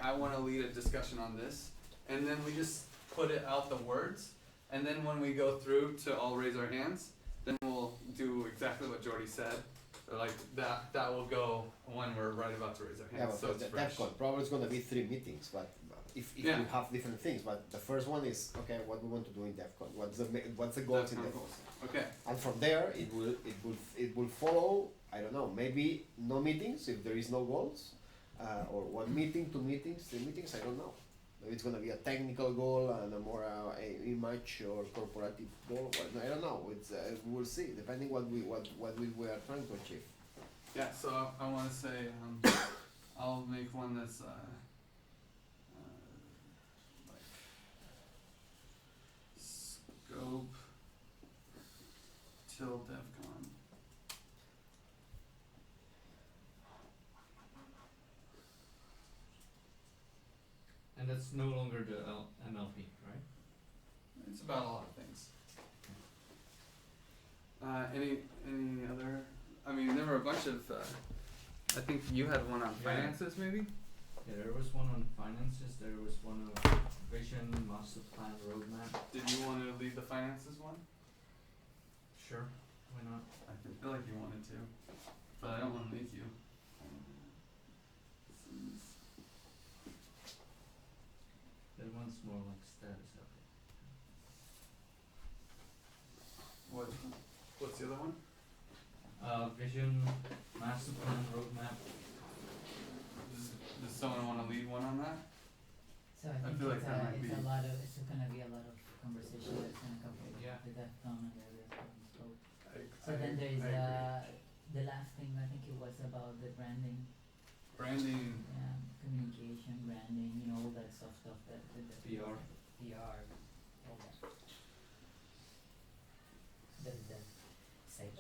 I want to lead a discussion on this, and then we just put it out the words, and then when we go through to all raise our hands, then we'll do exactly what Jordy said. Like that will go when we're right about to raise our hands. Yeah, but so that's probably it's gonna be 3 meetings, but if we have different things, but the first one is okay. What we want to do in DevCon? What's the goals in DevCon? Okay. And from there, it will follow. I don't know. Maybe no meetings if there is no goals, or 1 meeting, 2 meetings, 3 meetings. I don't know. Maybe it's gonna be a technical goal and a more image or corporative goal. I don't know. It's we'll see, depending what we are trying to achieve. Yeah. So I want to say I'll make one that's like scope till DevCon. And that's no longer the MLP, right? It's about a lot of things. Any other? I mean, there were a bunch of. I think you had one on finances, maybe. Yeah, there was one on finances. There was one on vision, master plan, roadmap. Did you want to lead the finances one? Sure, why not? I feel like you wanted to, but I don't want to make you. That one's more like status update. What's the other one? Vision, master plan, roadmap. Does someone want to lead one on that? So I think feel like that might it's be- a lot of, it's gonna be a lot of conversation that's gonna come with Yeah. the DEFCON and the scope. So I then there is agree. the last thing, I think it was about the branding, Branding. communication, branding, you know, all that stuff that the PR. PR, all that. The site,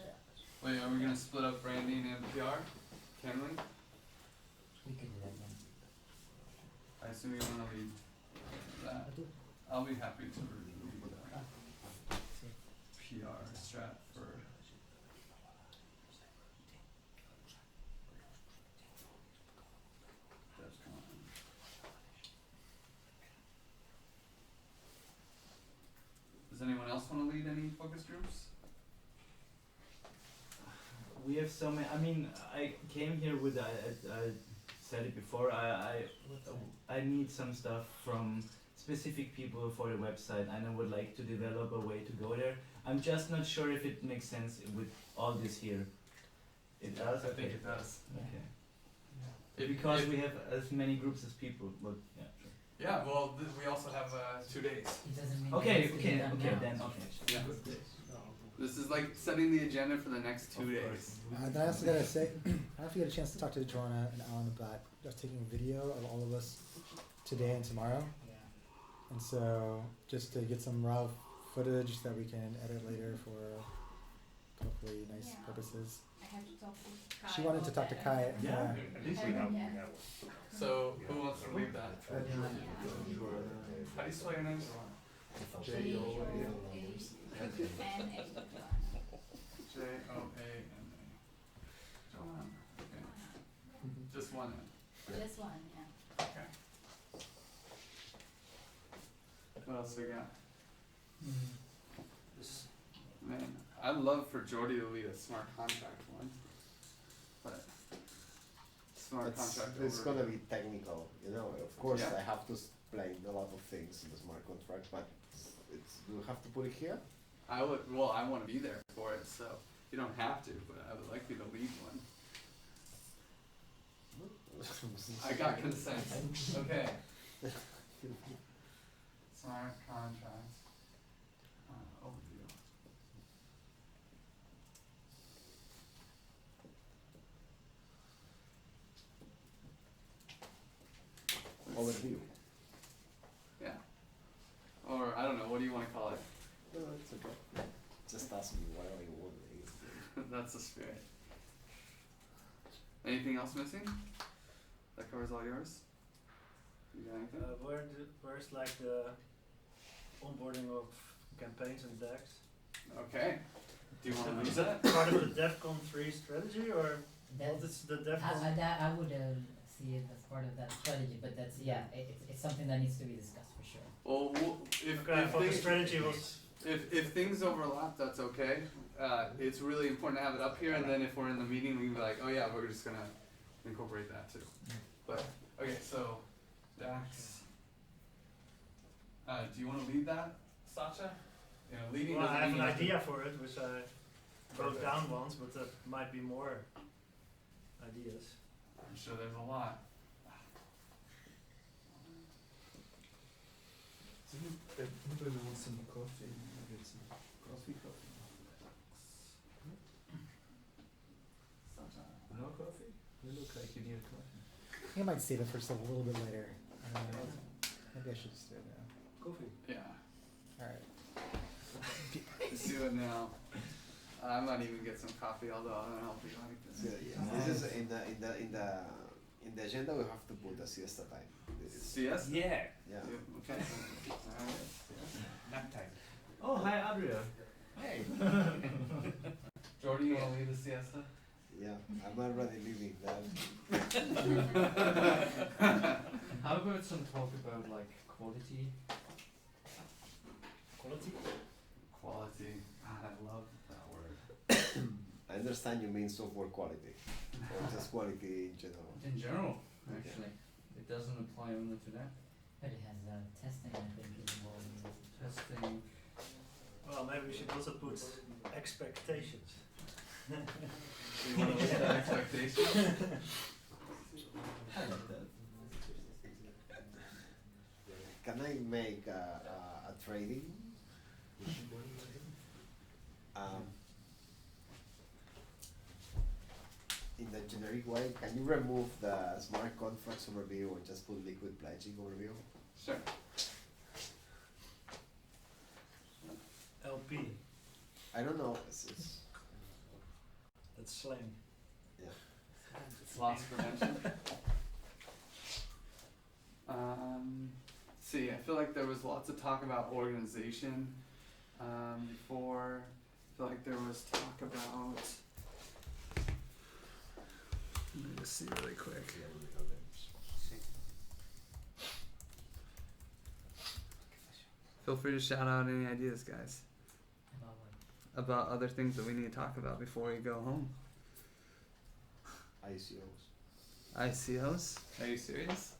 Wait, are we gonna split up branding and PR? Can we? we could do that then. I assume you wanna lead that. I'll be happy to lead PR strat for. DevCon. Does anyone else wanna lead any focus groups? We have so many. I mean, I came here with. I said it before. I need some stuff from specific people for the website, and I would like to develop a way to go there. I'm just not sure if it makes sense with all this here. It does. I think it does. Okay. If- Because if- we have as many groups as people, but yeah. Sure. Yeah, well, we also have 2 days. It doesn't mean Okay. it's Okay. done Okay. now. Then okay. Yeah. This is like setting the agenda for the next 2 days. I also gotta say, I don't know if you get a chance to talk to Joanna and Alan about just taking a video of all of us today and tomorrow. Yeah. And so just to get some raw footage that we can edit later for hopefully nice purposes. I have to talk to Kai. She wanted to talk to Kai. Yeah. At least we have. So, who wants to lead that? How do you spell your name? J-O-A-N-A. Joanna. Joanna. Okay. Just one. Just one, yeah. Okay. What else we got? Man, I'd love for Jordy to lead a smart contract one, but smart contract. It's overview. gonna be technical, you know. Of course, Yeah. I have to explain a lot of things in the smart contract, but do we have to put it here? I would. Well, I want to be there for it, so you don't have to, but I would like you to lead one. I got consent. Okay. Smart contract overview. Overview. Yeah. Or I don't know. What do you want to call it? No, it's okay. Just ask me whatever you want. That's the spirit. Anything else missing? That covers all yours? You got anything? Where's like the onboarding of campaigns and DACs? Okay. Do you want to lead Is that? that part of the DEFCON 3 strategy or That- what is the I DEFCON? would see it as part of that strategy, but that's, yeah, it's something that needs to be discussed for sure. Well, if Okay, I thought the things, strategy was. if things overlap, that's okay. It's really important to have it up here, and then if we're in the meeting, we can be like, oh yeah, we're just gonna incorporate that too. But okay, so DAX. Do you want to lead that, Sacha? You know, leading. Well, I doesn't have mean an you have to- idea for it, which I wrote down once, but there might be more ideas. I'm sure there's a lot. Anybody wants some coffee? Get some coffee. No coffee? You look like you need coffee. I think I might save it for just a little bit later. Maybe I should just do it now. Coffee. Yeah. Alright. Let's do it now. I might even get some coffee, although I don't know if we like this. This is in the agenda. We have to put a siesta time. This is, CS? Yeah. yeah. Okay. Alright. Nap time. Oh, hi, Adria. Hey. Jordy, you wanna lead the siesta? Yeah, I'm already leaving that. How about some talk about like quality? Quality? Quality. God, I love that word. I understand you mean software quality, or just quality in general. In general, actually. It doesn't apply only to that. But it has testing, I think, is involved in this. Testing. Well, maybe we should also put expectations. You wanna look at expectations? I like that. Can I make a trading? In the generic way, can you remove the smart contracts overview and just put liquid pledging overview? Sure. LP, I don't know. It's that's slang. yeah. It's loss prevention. See, I feel like there was lots of talk about organization before. I feel like there was talk about. Let me just see really quick. Feel free to shout out any ideas, guys, About what? about other things that we need to talk about before we go home. ICOs. ICOs? Are you serious?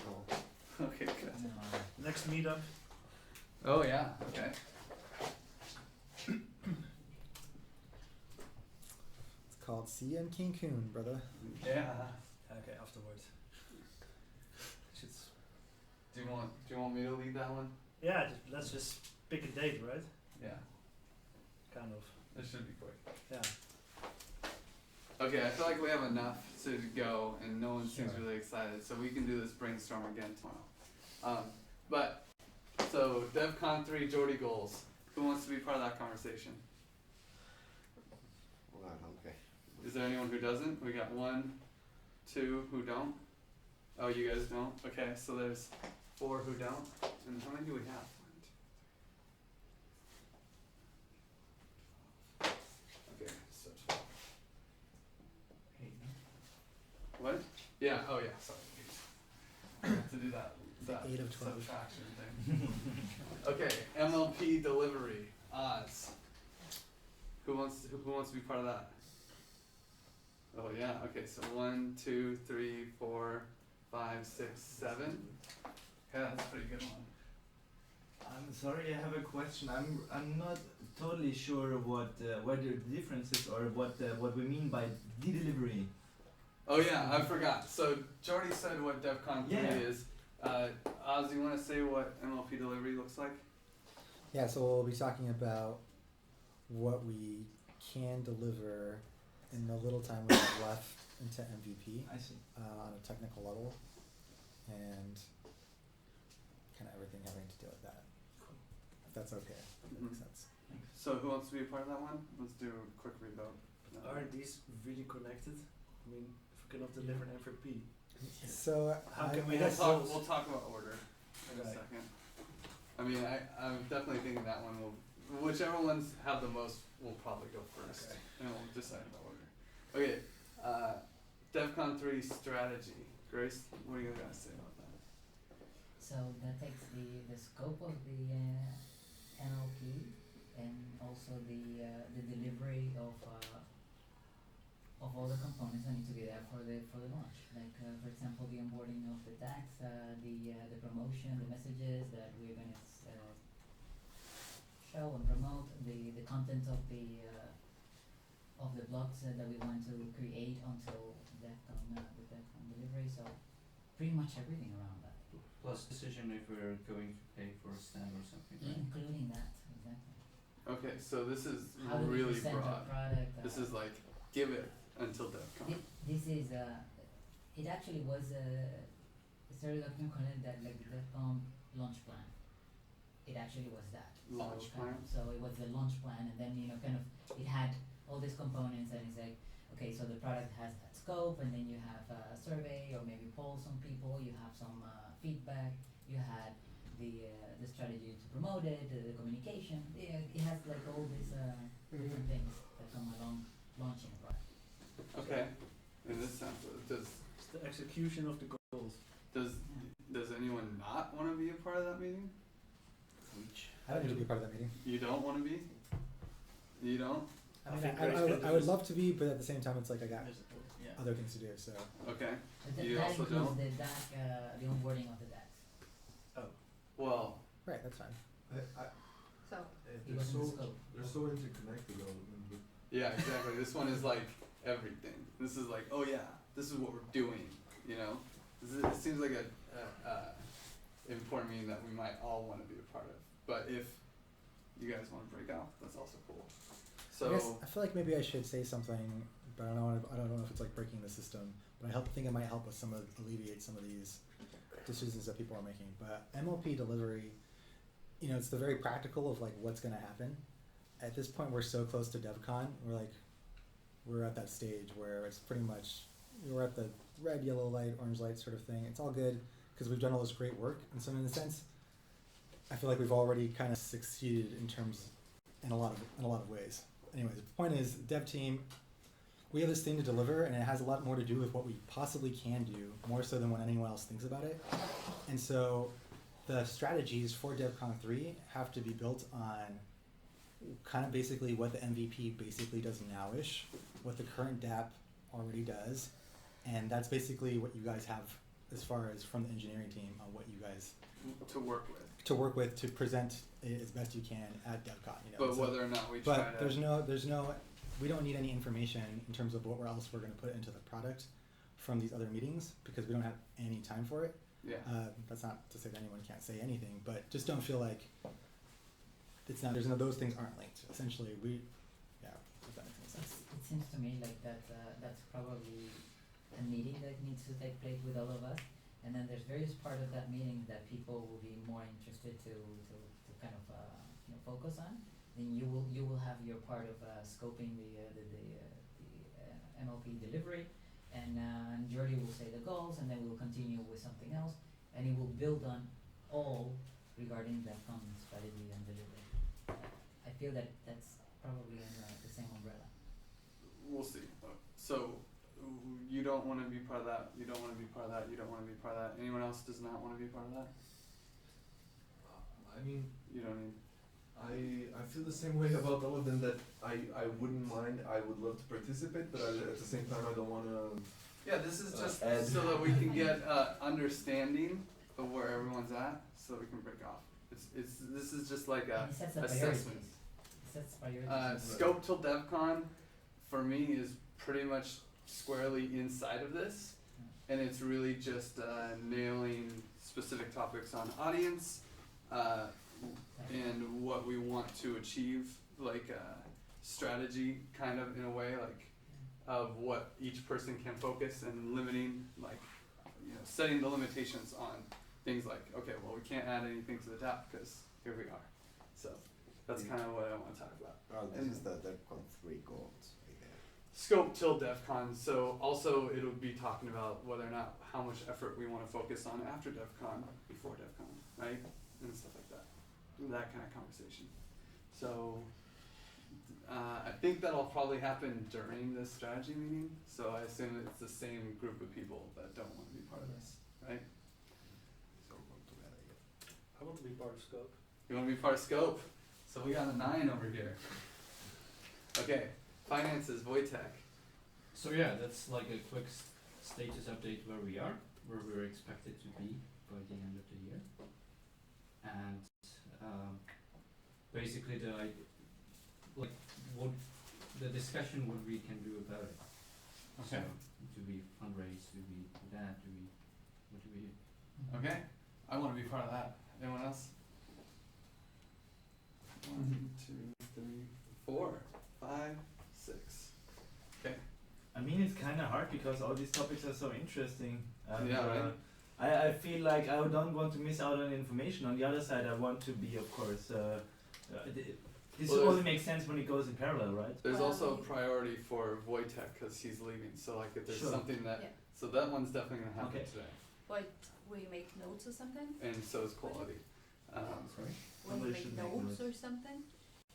No. Okay, good. Next meetup. Oh yeah, okay. It's called See You in Cancun, brother. Yeah. Okay, afterwards. Do you want me to lead that one? Yeah, let's just pick a date, right? Yeah. Kind of. It should be quick. Yeah. Okay, I feel like we have enough to go, and no one seems Sure. really excited, so we can do this brainstorm again tomorrow. But so DevCon 3 Jordy goals. Who wants to be part of that conversation? Well, okay. Is there anyone who doesn't? We got 1, 2 who don't. Oh, you guys don't. Okay, so there's 4 who don't. And how many do we have? 1, 2, 3. Okay, so 12. What? Yeah. Oh yeah. Sorry. I have to do that. That 8 of 12. subtraction thing. Okay. MLP delivery. Oz. Who wants to be part of that? Oh yeah. Okay. So 1, 2, 3, 4, 5, 6, 7. Yeah, that's a pretty good one. I'm sorry, I have a question. I'm not totally sure what the difference is or what we mean by de-delivery. Oh yeah, I forgot. So Jordy said what DevCon 3 Yeah. is. Oz, you want to say what MLP delivery looks like? Yeah, so we'll be talking about what we can deliver in the little time we have left into MVP I see. on a technical level, and kind of everything having to do with that. If that's okay, if that makes sense. So who wants to be a part of that one? Let's do a quick revote. Aren't these really connected? I mean, if we cannot deliver an MVP, So How I- can we We'll have talk, goals? we'll talk about order in a Right. second. I mean, I'm definitely thinking that one will, whichever ones have the most will probably go first. Okay. And we'll decide about order. Okay, DevCon 3 strategy. Grace, what do you guys say about that? So that takes the scope of the NLP and also the delivery of all the components that need to be there for the launch. Like for example, the onboarding of the DACs, the promotion, the messages that we're gonna show and promote, the content of the blogs that we want to create until DEFCON the DEFCON delivery. So pretty much everything around that, Plus decision if we're going to pay for a stand or something, right? including that exactly. Okay, so this is How do we really present our broad. product? This is like, give it until DEFCON. This is it actually was it started off in Connect that like the DEFCON launch plan. It actually was that. Launch so kind plan? of, so it was the launch plan, and then kind of it had all these components, and it's like, okay, so the product has that scope, and then you have a survey or maybe poll some people. You have some feedback. You had the strategy to promote it, the communication. It has like all these different things that come along launching a product. Okay, and this sounds, It's the execution of the goals. does anyone not wanna be a part of that meeting? I don't need to be a part of that meeting. You don't wanna be? You don't? I mean, think I Grace would, can I would do love to be, but at the same time, it's like I got Yeah. other things to do. So Okay, But You that also includes don't? the DAC, the onboarding of the DACs. well, right, that's fine. So, It They're wasn't the so, scope. they're so interconnected all of them, but yeah, exactly. This one is like everything. This is like, oh yeah, this is what we're doing, you know? It seems like a important meeting that we might all wanna be a part of. But if you guys wanna break out, that's also cool. I guess So, I feel like maybe I should say something, but I don't know if it's like breaking the system. But I think it might help with alleviate some of these decisions that people are making. But MLP delivery, it's the very practical of like what's gonna happen. At this point, we're so close to DevCon. We're at that stage where it's pretty much we're at the red, yellow light, orange light sort of thing. It's all good because we've done all this great work, and so in a sense, I feel like we've already kind of succeeded in a lot of ways. Anyways, the point is, dev team, we have this thing to deliver, and it has a lot more to do with what we possibly can do, more so than what anyone else thinks about it. And so, the strategies for DevCon 3 have to be built on kind of basically what the MVP basically does now-ish, what the current DAP already does, and that's basically what you guys have as far as from the engineering team on what you guys to work with. to present it as best you can at DevCon. But whether or not we try But to. there's no, we don't need any information in terms of what else we're going to put into the product from these other meetings because we don't have any time for it. Yeah. That's not to say that anyone can't say anything, but just don't feel like it's not. Those things aren't linked. Essentially, if that makes any sense. It seems to me like that's probably a meeting that needs to take place with all of us, and then there's various part of that meeting that people will be more interested to kind of focus on. Then you will have your part of scoping the MLP delivery, and Jordi will say the goals, and then we'll continue with something else, and it will build on all regarding the strategy and delivery. I feel that that's probably in the same umbrella. We'll see. So, you don't want to be part of that. You don't want to be part of that. You don't want to be part of that. Anyone else does not want to be part of that. I mean, You don't need. I feel the same way about all of them that I wouldn't mind. I would love to participate, but at the same time I don't want to. Yeah, this is just Ed. so that we can get understanding of where everyone's at, so we can break off. This is just like a And it sets the priorities. assessment. It sets priorities. Scope till DevCon, for me, is pretty much squarely inside of this, and it's really just nailing specific topics on audience, and what we want to achieve, like strategy, kind of in a way, like of what each person can focus and limiting, like setting the limitations on things like, okay, well, we can't add anything to the DAP because here we are. So that's kind of what I want to talk about. This is the DEFCON 3 goals right there. Scope till DEFCON, so also it'll be talking about whether or not how much effort we want to focus on after DEFCON, before DEFCON, right? And stuff like that. That kind of conversation. So think that'll probably happen during the strategy meeting, so I assume it's the same group of people that don't wanna be part of this, right? I want to be part of scope. You wanna be part of scope? So we got a 9 over here. Okay, finances, Wojtek. So yeah, that's like a quick status update where we are, where we're expected to be by the end of the year. And basically what the discussion what we can do about it. Okay. So, do we fundraise, do we do that, what do we do? Okay, I wanna be part of that. Anyone else? 1, 2, 3, 4, 5, 6. Okay. I mean, it's kind of hard because all these topics are so interesting. And, Yeah, right. I feel like I don't want to miss out on information. On the other side, I want to be, of course. This Well, only makes sense when it goes in parallel, right? There's Well, also a we- priority for Wojtek because he's leaving. So like if there's Sure. something that, Yeah. so that one's definitely gonna happen Okay. today, But will you make notes or something? and so is quality. Sorry? Will Somebody you should make make notes notes. or something?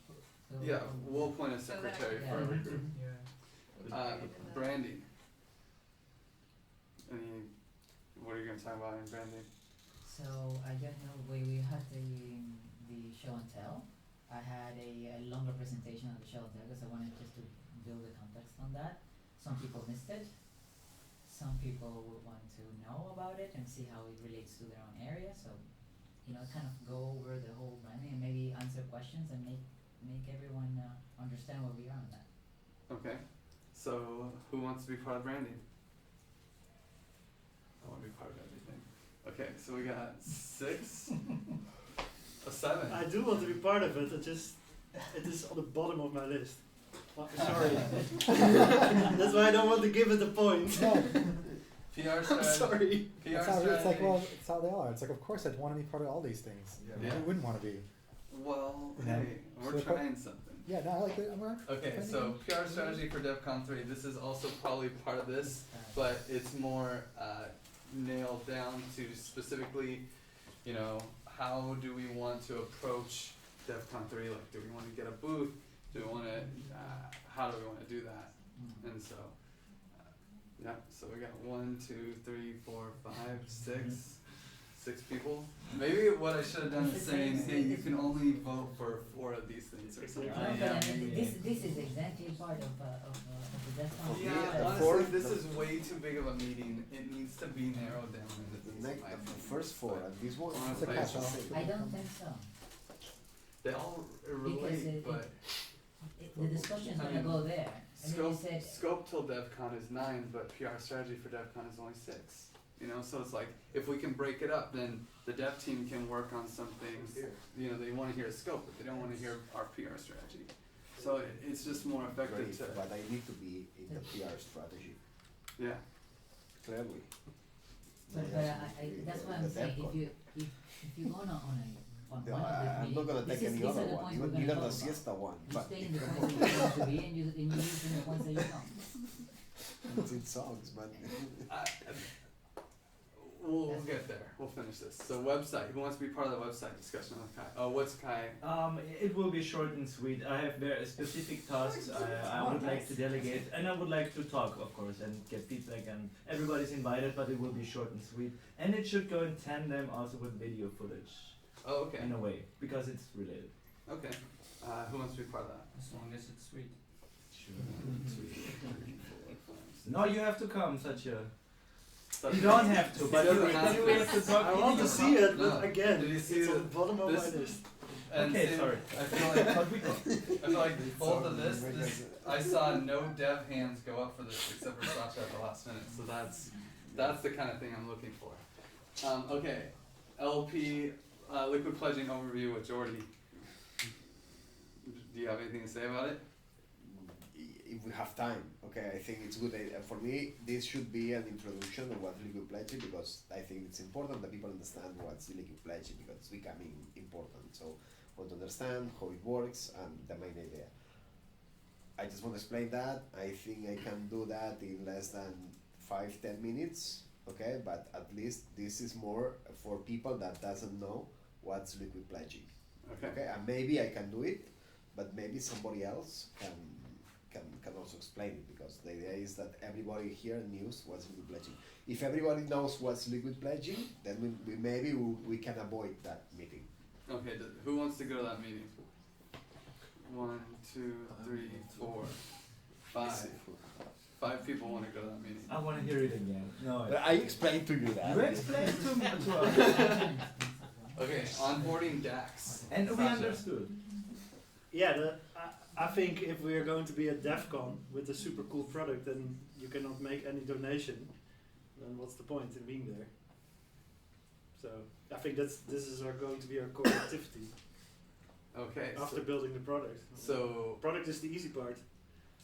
So, Yeah, we'll appoint a So that I secretary can- for every group. Yeah. Brandy. Any, what are you gonna talk about in branding? So I don't know, we had the show and tell. I had a longer presentation on the show and tell because I wanted just to build the context on that. Some people missed it. Some people would want to know about it and see how it relates to their own area. So, kind of go over the whole branding and maybe answer questions and make everyone understand where we are on that. Okay, so who wants to be part of branding? I wanna be part of everything. Okay, so we got 6, a 7. I do want to be part of it. It is on the bottom of my list. Sorry. That's why I don't want to give it a point. PR I'm strategy. sorry. PR It's strategy. like, well, it's how they are. It's like, of course I'd want to be part of all these things. Yeah. Who wouldn't want to be? Well, You know, hey, we're so the trying something. Yeah, no, I like it. Okay, so PR strategy for DevCon 3. This is also probably part of this, but it's more nailed down to specifically, how do we want to approach DevCon 3? Like, do we want to get a booth? Do we want to? How do we want to do that? And so, yeah. So we got 1, 2, 3, 4, 5, 6 people. Maybe what I should have done is saying, hey, you can only vote for 4 of these things or something. No, but I mean, this is exactly part of the DEFCON. Yeah, the honestly, fourth- this the- is way too big of a meeting. It needs to be narrowed down into these, in my The opinion. first 4 and this one. It's a catch-all. I don't think so. They all Because relate, it- but The discussion's gonna go there. I mean, you said, scope till DevCon is 9, but PR strategy for DevCon is only 6. So it's like if we can break it up, then the dev team can work on some things. They want to hear a scope, but they don't want to hear our PR strategy. So it's just more effective Great, to, but I need to be in the PR strategy, yeah. clearly. but that's what I'm saying, if you go on on No, one of the I'm not gonna this take is- any these are other the one, points we're even gonna the talk about. siesta one, You but stay in the points that you want to be and you use in the points that you don't. it's in songs, man. We'll get there. We'll finish this. So website. Who wants to be part of the website discussion with Kai? Oh, what's Kai? It will be short and sweet. I have very specific tasks I would like to delegate, and I would like to talk, of course, and get feedback. And everybody's invited, but it will be short and sweet. And it should go in tandem also with video footage, Oh, okay. in a way, because it's related. Okay. Who wants to be part of that? As long as it's sweet. No, you have to come, such a. Such You a- don't have to, but He you, doesn't have you to. have to talk. I in want to your see it, No. but again, Did you see it's on the- the bottom of this- my list. And Okay, same- sorry. I feel like both of this. I saw no dev hands go up for this except for Sasha at the last minute. So that's the kind of thing I'm looking for. Okay, LP liquid pledging overview with Jordy. Do you have anything to say about it? If we have time, okay, I think it's good. For me, this should be an introduction of what liquid pledging, because I think it's important that people understand what's liquid pledging, because it's becoming important. So, I want to understand how it works and the main idea. I just want to explain that. I think I can do that in less than 5-10 minutes, okay? But at least this is more for people that doesn't know what's liquid pledging. Okay. Okay, and maybe I can do it, but maybe somebody else also explain it, because the idea is that everybody here knows what's liquid pledging. If everybody knows what's liquid pledging, then we can avoid that meeting. Okay, who wants to go to that meeting? 1, 2, 3, 4, 5. 5 people want to go to that meeting. I want to hear it again. No. But I explained to you that. You explained to me to us. Okay, onboarding DAX. And we Sasha. understood. Yeah, I think if we are going to be at DEF CON with a super cool product and you cannot make any donation, then what's the point in being there? So I think this is going to be our core activity Okay, after building the product. so Product is the easy part.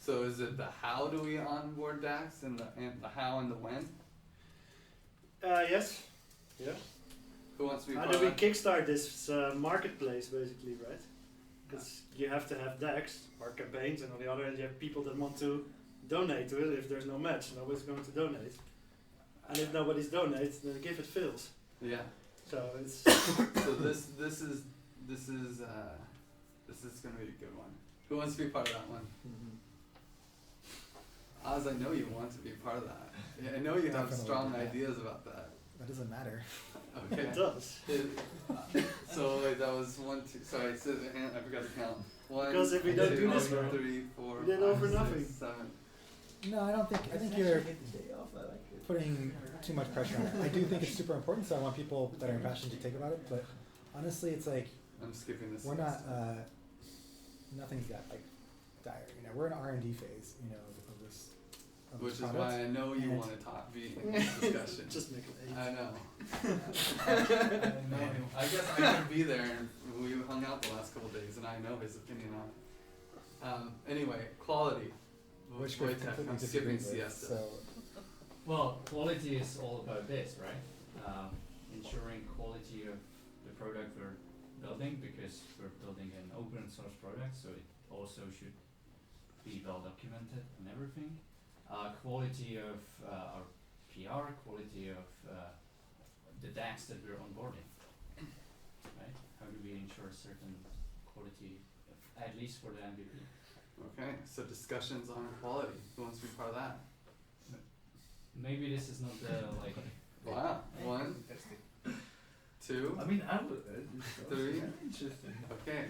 so is it the how do we onboard DAX and the how and the when? Yes. Yeah. Who wants to be How part do we of that? kickstart this marketplace basically, right? Because you have to have DAX or campaigns, and on the other hand you have people that want to donate to it. If there's no match, nobody's going to donate. And if nobody's donates, then the gift fails. Yeah. So it's So this is gonna be a good one. Who wants to be part of that one? Oz, I know you want to be part of that. Yeah, I know you have Definitely. strong ideas about that. That doesn't matter. Okay. it does. So wait, that was 1, 2. Sorry, so, I forgot to count. 1, Because if we don't do 2, this well, 3, 4, we did all 5, for 6, nothing. 7. No, I think you're putting too much pressure on it. I do think it's super important, so I want people that are passionate to take about it. But honestly, it's like I'm skipping this. we're not. Nothing's that like dire. You know, we're in R&D phase. You know, of this. Of Which this is product. why I know you And want to be in this discussion. Just make it 8. I know. I guess I could be there, and we hung out the last couple of days, and I know his opinion on it. Anyway, quality. Which Wait, we're completely I'm skipping disagree with. siesta. So Well, quality is all about this, right? Ensuring quality of the product we're building, because we're building an open source product, so it also should be well documented and everything. Quality of our PR, quality of the DAX that we're onboarding, right? How do we ensure certain quality, at least for the MVP? Okay, so discussions on quality. Who wants to be part of that? Maybe this is not the like. Wow. 1, 2, I mean, I would. 3. Interesting. Okay,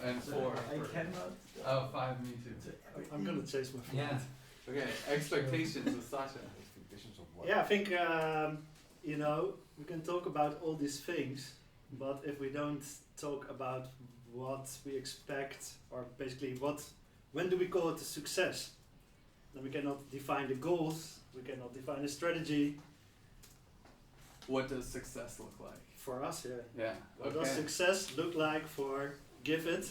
and 4. I cannot. Oh, 5. Me too. I'm gonna chase my phone. Yeah. Okay, expectations with Sasha. Expectations of what? Yeah, I think you know, we can talk about all these things, but if we don't talk about what we expect, or basically when do we call it a success, then we cannot define the goals, we cannot define a strategy. What does success look like? For us, yeah. Yeah. What does Okay. success look like for Give It?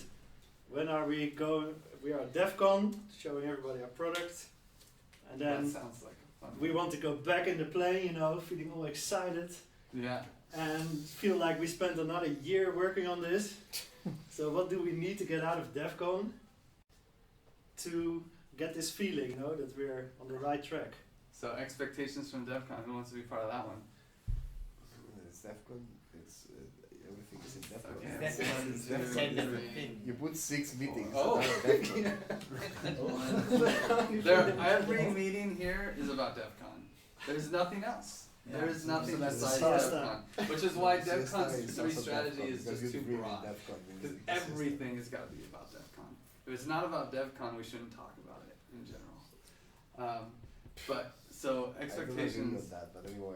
When are we going? We are at DEF CON, showing everybody our product, and That then sounds like a fun. we want to go back in the plane, you know, feeling all excited. Yeah. And feel like we spent another year working on this. So what do we need to get out of DEF CON to get this feeling, you know, that we're on the right track? So expectations from DevCon. Who wants to be part of that one? It's DEFCON. It's everything is in DEFCON. Okay. That's One, one- two, that's ten different three. things. You put 6 meetings. Oh. that are DEFCON. Every meeting here is about DevCon. There's nothing else. Yeah. There is nothing So besides siesta. DevCon, which is why Siesta DevCon's is 3 also strategy DEFCON, is because just you too bring in broad. DEFCON, then Because it's siesta. everything has got to be about DevCon. If it's not about DevCon, we shouldn't talk about it in general. But so I don't agree expectations. with that, but anyway.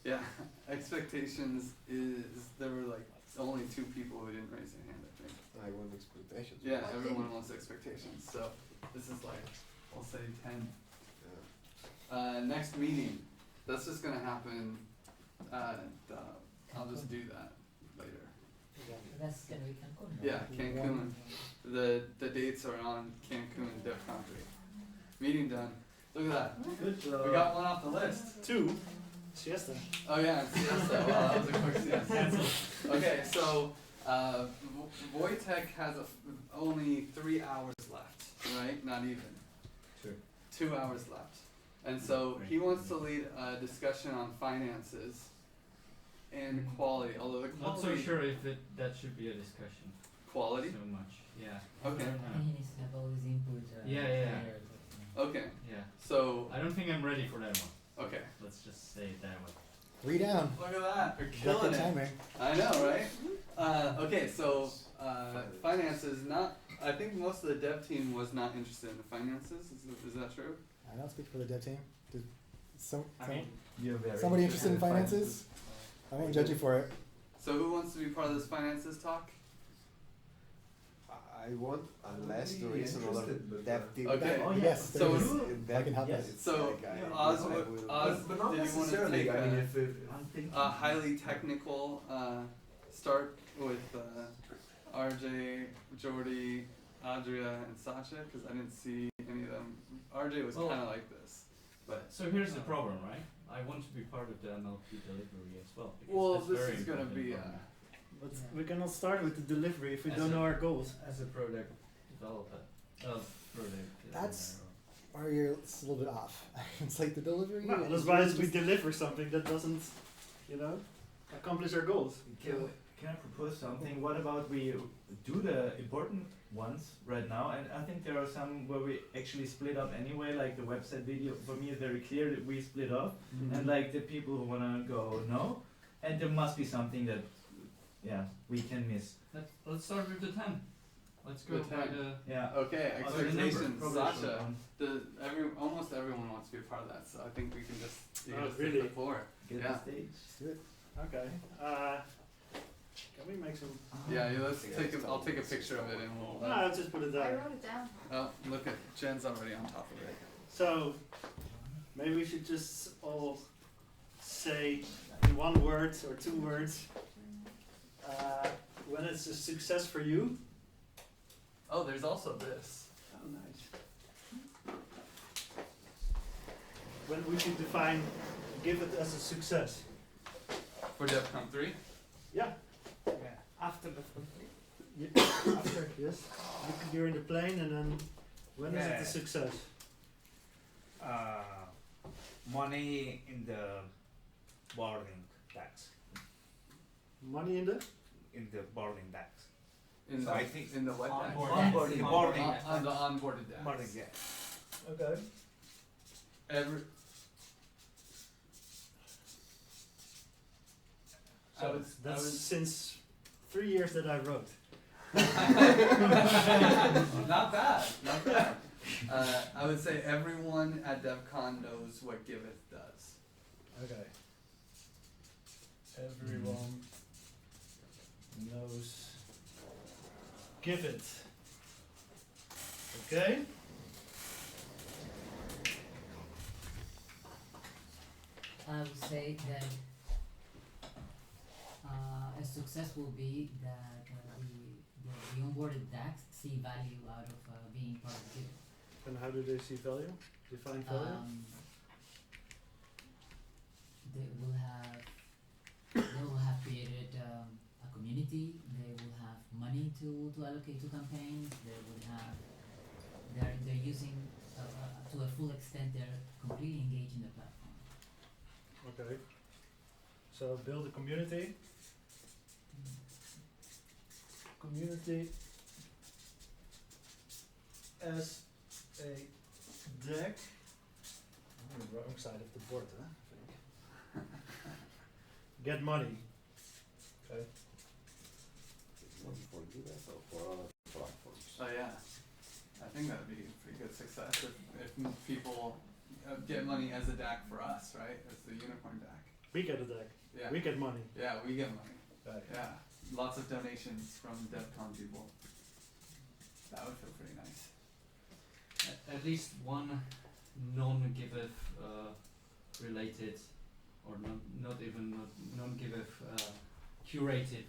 Yeah, expectations is there were like only 2 people who didn't raise their hand, I think. I want expectations. Yeah, everyone wants expectations. So this is like, I'll say 10. Next meeting, that's just gonna happen. I'll just do that later. That's gonna be Cancun. no? Yeah, Cancun. The dates are on Cancun DevCon 3. Meeting done. Look at that. Good job. We got one off the list. 2, siesta. Oh yeah, and siesta. Wow, that was a quick siesta. Okay, so Wojtek has only 3 hours left, right? Not even. 2 hours left. And so he wants to lead a discussion on finances and quality, although the Not quality... so sure if that should be a discussion Quality? so much. Yeah. Okay. I don't know. And he needs to have all his input. Yeah, yeah. there. Okay, Yeah. so, I don't think I'm ready for that one. okay. Let's just say it that way. 3 down. Look at that, we're killing Record it. timing. I know, right? Okay, so finances. Not. I think most of the dev team was not interested in the finances. Is that true? I don't speak for the dev team. Did I mean, you're very somebody interested in finances? I won't judge you for it. So who wants to be part of this finances talk? I won't unless there is another interested, but, dev team. Okay. Oh, yeah. Yes, there So is. That- I can help yes. us. So, like, I- Oz I would- will- Oz- But not did you wanna necessarily. take I mean, a- if it, I'm thinking. A highly technical start with RJ, Jordy, Adria, and Sasha, because I didn't see any of them. RJ was Well- kind of like this, but So here's the problem, right? I want to be part of the MLP delivery as well. Because well, that's this very is gonna important be for me. But Yeah. we cannot start with the delivery if we As don't a- know our goals. as a product developer. Product. That's- Or you're it's a little bit off. It's like the delivery. Well, is that's why just- we deliver something that doesn't, accomplish our goals. Can I propose something? What about we do the important ones right now? And I think there are some where we actually split up anyway, like the website video. For me, it's very clear that we split up. And like the people who wanna go, no. And there must be something that, we can miss. Let's start with the 10. Let's go The by 10. the. Yeah. okay. Oh, the number, Expectations, probably short Sasha. one. Almost everyone wants to be a part of that, so I think we can just you Oh, just really? take the floor. Get Yeah. the stage. Let's do it. Okay. Can we make some? Yeah, let's Yeah, take. it's I'll take a always- picture of it and we'll. No, I'll just put it I there. wrote it down. Oh, look at Jen's already on top of it. So, maybe we should just all say in one word or 2 words when it's a success for you. Oh, there's also this. Oh, nice. When we should define, give it as a success. For DevCon 3? Yeah. After the After, yes. You're in the plane and then when is it Yeah. a success? money in the boarding tax. Money in the? In the boarding tax. In So the, I think in the what deck? Onboarding. Boarding. On the onboarded decks. Boarding, yeah. Okay. Every. So that's since 3 years that I wrote. Not bad, not bad. I would say everyone at DevCon knows what Giveth does. Okay. Everyone knows. Give it. Okay. I would say that a success will be that the onboarded DACs see value out of being part of it. And how do they see value? Define value? They will have created a community. They will have money to allocate to campaigns. They will have they're using to a full extent. They're completely engaged in the platform. Okay. So build a community. Community as a deck. I'm on the wrong side of the board, huh? I think. Get money. Okay. Not for Giveth or for other platforms. Oh yeah, I think that'd be a pretty good success if people get money as a DAC for us, right? As the Unicorn DAC. We get a deck. Yeah. We get money. Yeah, we get money. Right. Yeah, lots of donations from DevCon people. That would feel pretty nice. At least one non-Giveth related, or not even non-Giveth curated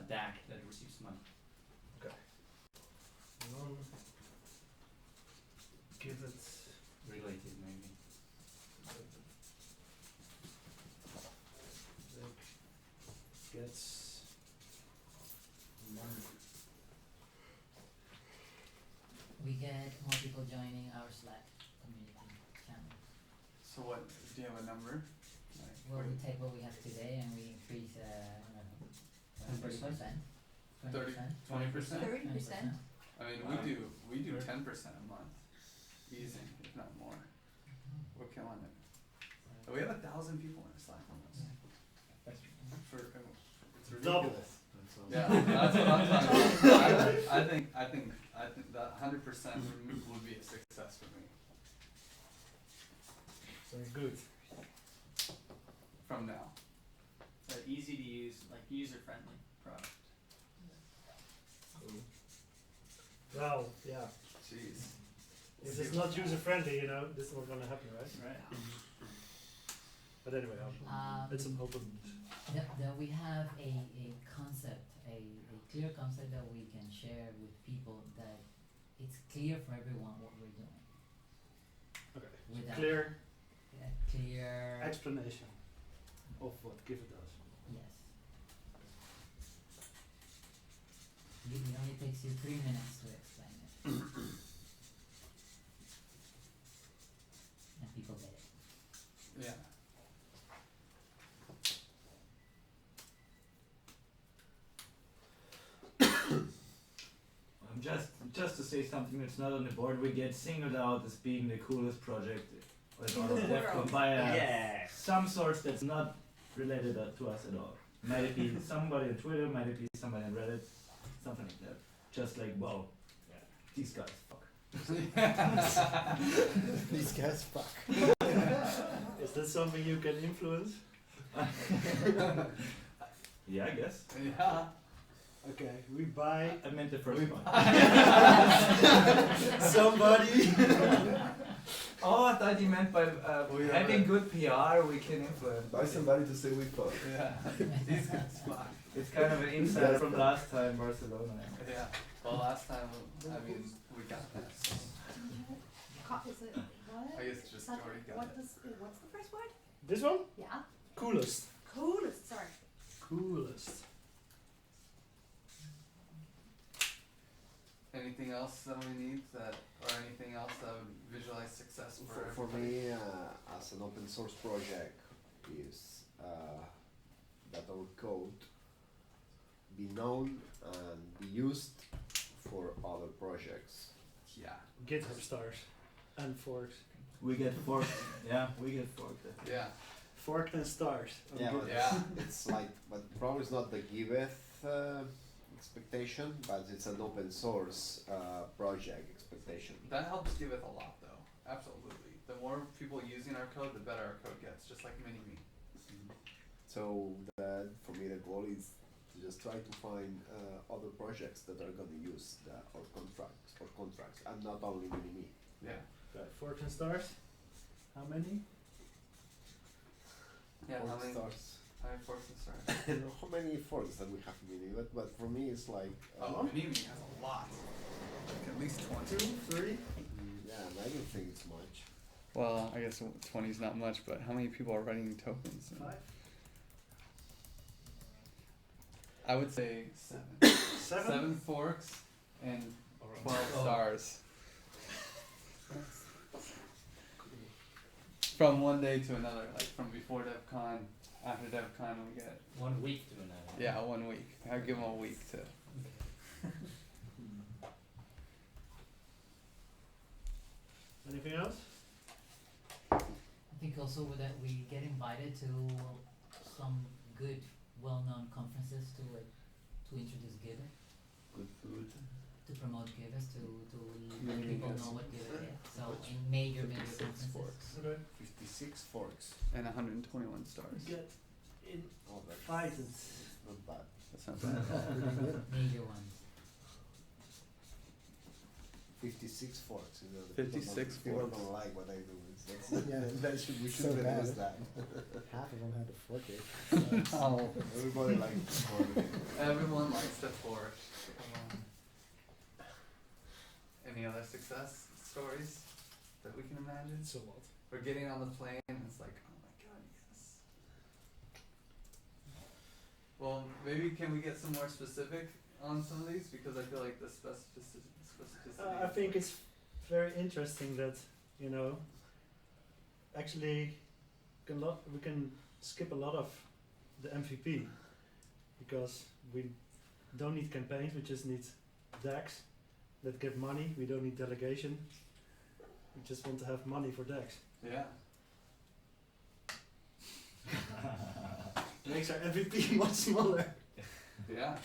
DAC that receives money. Give it. Related maybe. Gets money. We get more people joining our Slack community channel. So what? Do you have a number? Like, Well, what- we take what we have today and we increase, I don't know, 10%? 20%? 20%? 30%. I mean, we do 10% a month. easy, if not more. We're killing it. We have 1,000 people in our Slack on this. For it's Double. ridiculous. Yeah, that's what I'm talking about. I think that 100% would be a success for me Very good. from now. It's an easy to use, like user friendly product. Well, yeah. Jeez. If it's not user friendly, you know, this is not gonna happen, right? Right. But anyway, it's an open. That we have a concept, a clear concept that we can share with people, that it's clear for everyone what we're doing. Okay. Without Clear a clear, explanation of what Give it does. yes. It only takes you 3 minutes to explain it. And people get it. Yeah. Just to say something that's not on the board, we get singled out as being the coolest project with all In of the DEFCON world. by Yeah. some source that's not related to us at all. Might it be somebody on Twitter, might it be somebody on Reddit, something like that. Just like, wow, these guys, fuck. These guys fuck. Is that something you can influence? Yeah, I guess. Yeah. Okay, we buy I meant the first one. somebody. Oh, I thought you meant by We having have good PR we can influence. Buy somebody to say we fuck. Yeah. These guys fuck. It's kind of an insight from last time Barcelona. Yeah. Well, last time, I mean, we got that. Is it what? I guess just Jordy got it. What's the first word? This one? Yeah. Coolest. Coolest. Sorry. Coolest. Anything else that we need or anything else that would visualize success for For everybody? me, as an open source project, is that our code be known and be used for other projects. Yeah. GitHub stars and forks. We get forked. Yeah, we get forked. Yeah. Forked and stars. on Yeah, GitHub. but Yeah. it's like, but probably it's not the giveth expectation, but it's an open source project expectation. That helps give it a lot though. Absolutely. The more people using our code, the better our code gets, just like Mini-Me. So that for me the goal is to just try to find other projects that are going to use our contracts and not only me. Yeah. Okay, forks and stars. How many? Yeah, Fork how many stars. forks and stars? I don't know how many forks that we have in Mini, but for me it's like Oh, Mini-Me has a lot. Like at least 20. 2, 3. yeah, I don't think it's much. Well, I guess 20 is not much, but how many people are writing tokens? 5. I would say 7. 7. 7 forks and 12 stars. From one day to another, like from before DevCon, after DevCon, we get 1 week to another. 1 week. I give them a week to. Anything else? I think also with that we get invited to some good, well-known conferences to introduce Giver, Good food. to promote Givers, to let Community people goals. know what Giver is. So in major 56 conferences. forks. Okay. 56 forks. And 121 stars. Get Oh, that's invited. not bad. That's not bad. Major ones. 56 forks. You know, the 56 people forks. don't like what I do. That's, Yeah, we should so reduce bad. that. Half of them had to fork it. Oh, Everybody likes fork. everyone likes the fork. Come on. Any other success stories that we can imagine? So what? We're getting on the plane and it's like, oh my god, yes. Well, maybe can we get some more specific on some of these, because I feel like the specificity. I think it's very interesting that, you know, actually we can skip a lot of the MVP because we don't need campaigns, we just need DACs that give money, we don't need delegation. We just want to have money for DAX. Yeah. Makes our MVP much smaller. Yeah.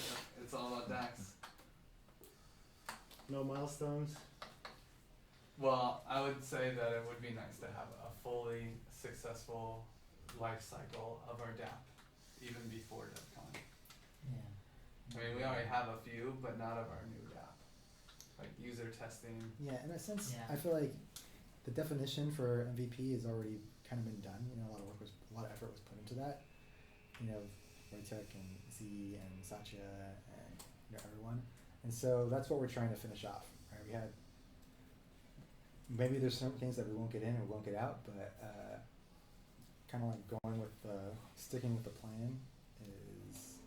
It's all about DAX. No milestones. Well, I would say that it would be nice to have a fully successful life cycle of our DApp, even before DevCon. Yeah. I mean, we already have a few, but not of our new DApp. Like user testing. Yeah, in a sense, Yeah. I feel like the definition for MVP has already kind of been done. You know, a lot of effort was put into that. You know, Wojtek and Z and Satya and everyone, and so that's what we're trying to finish off. Right? We had maybe there's some things that we won't get in or won't get out, but kind of like going with sticking with the plan is,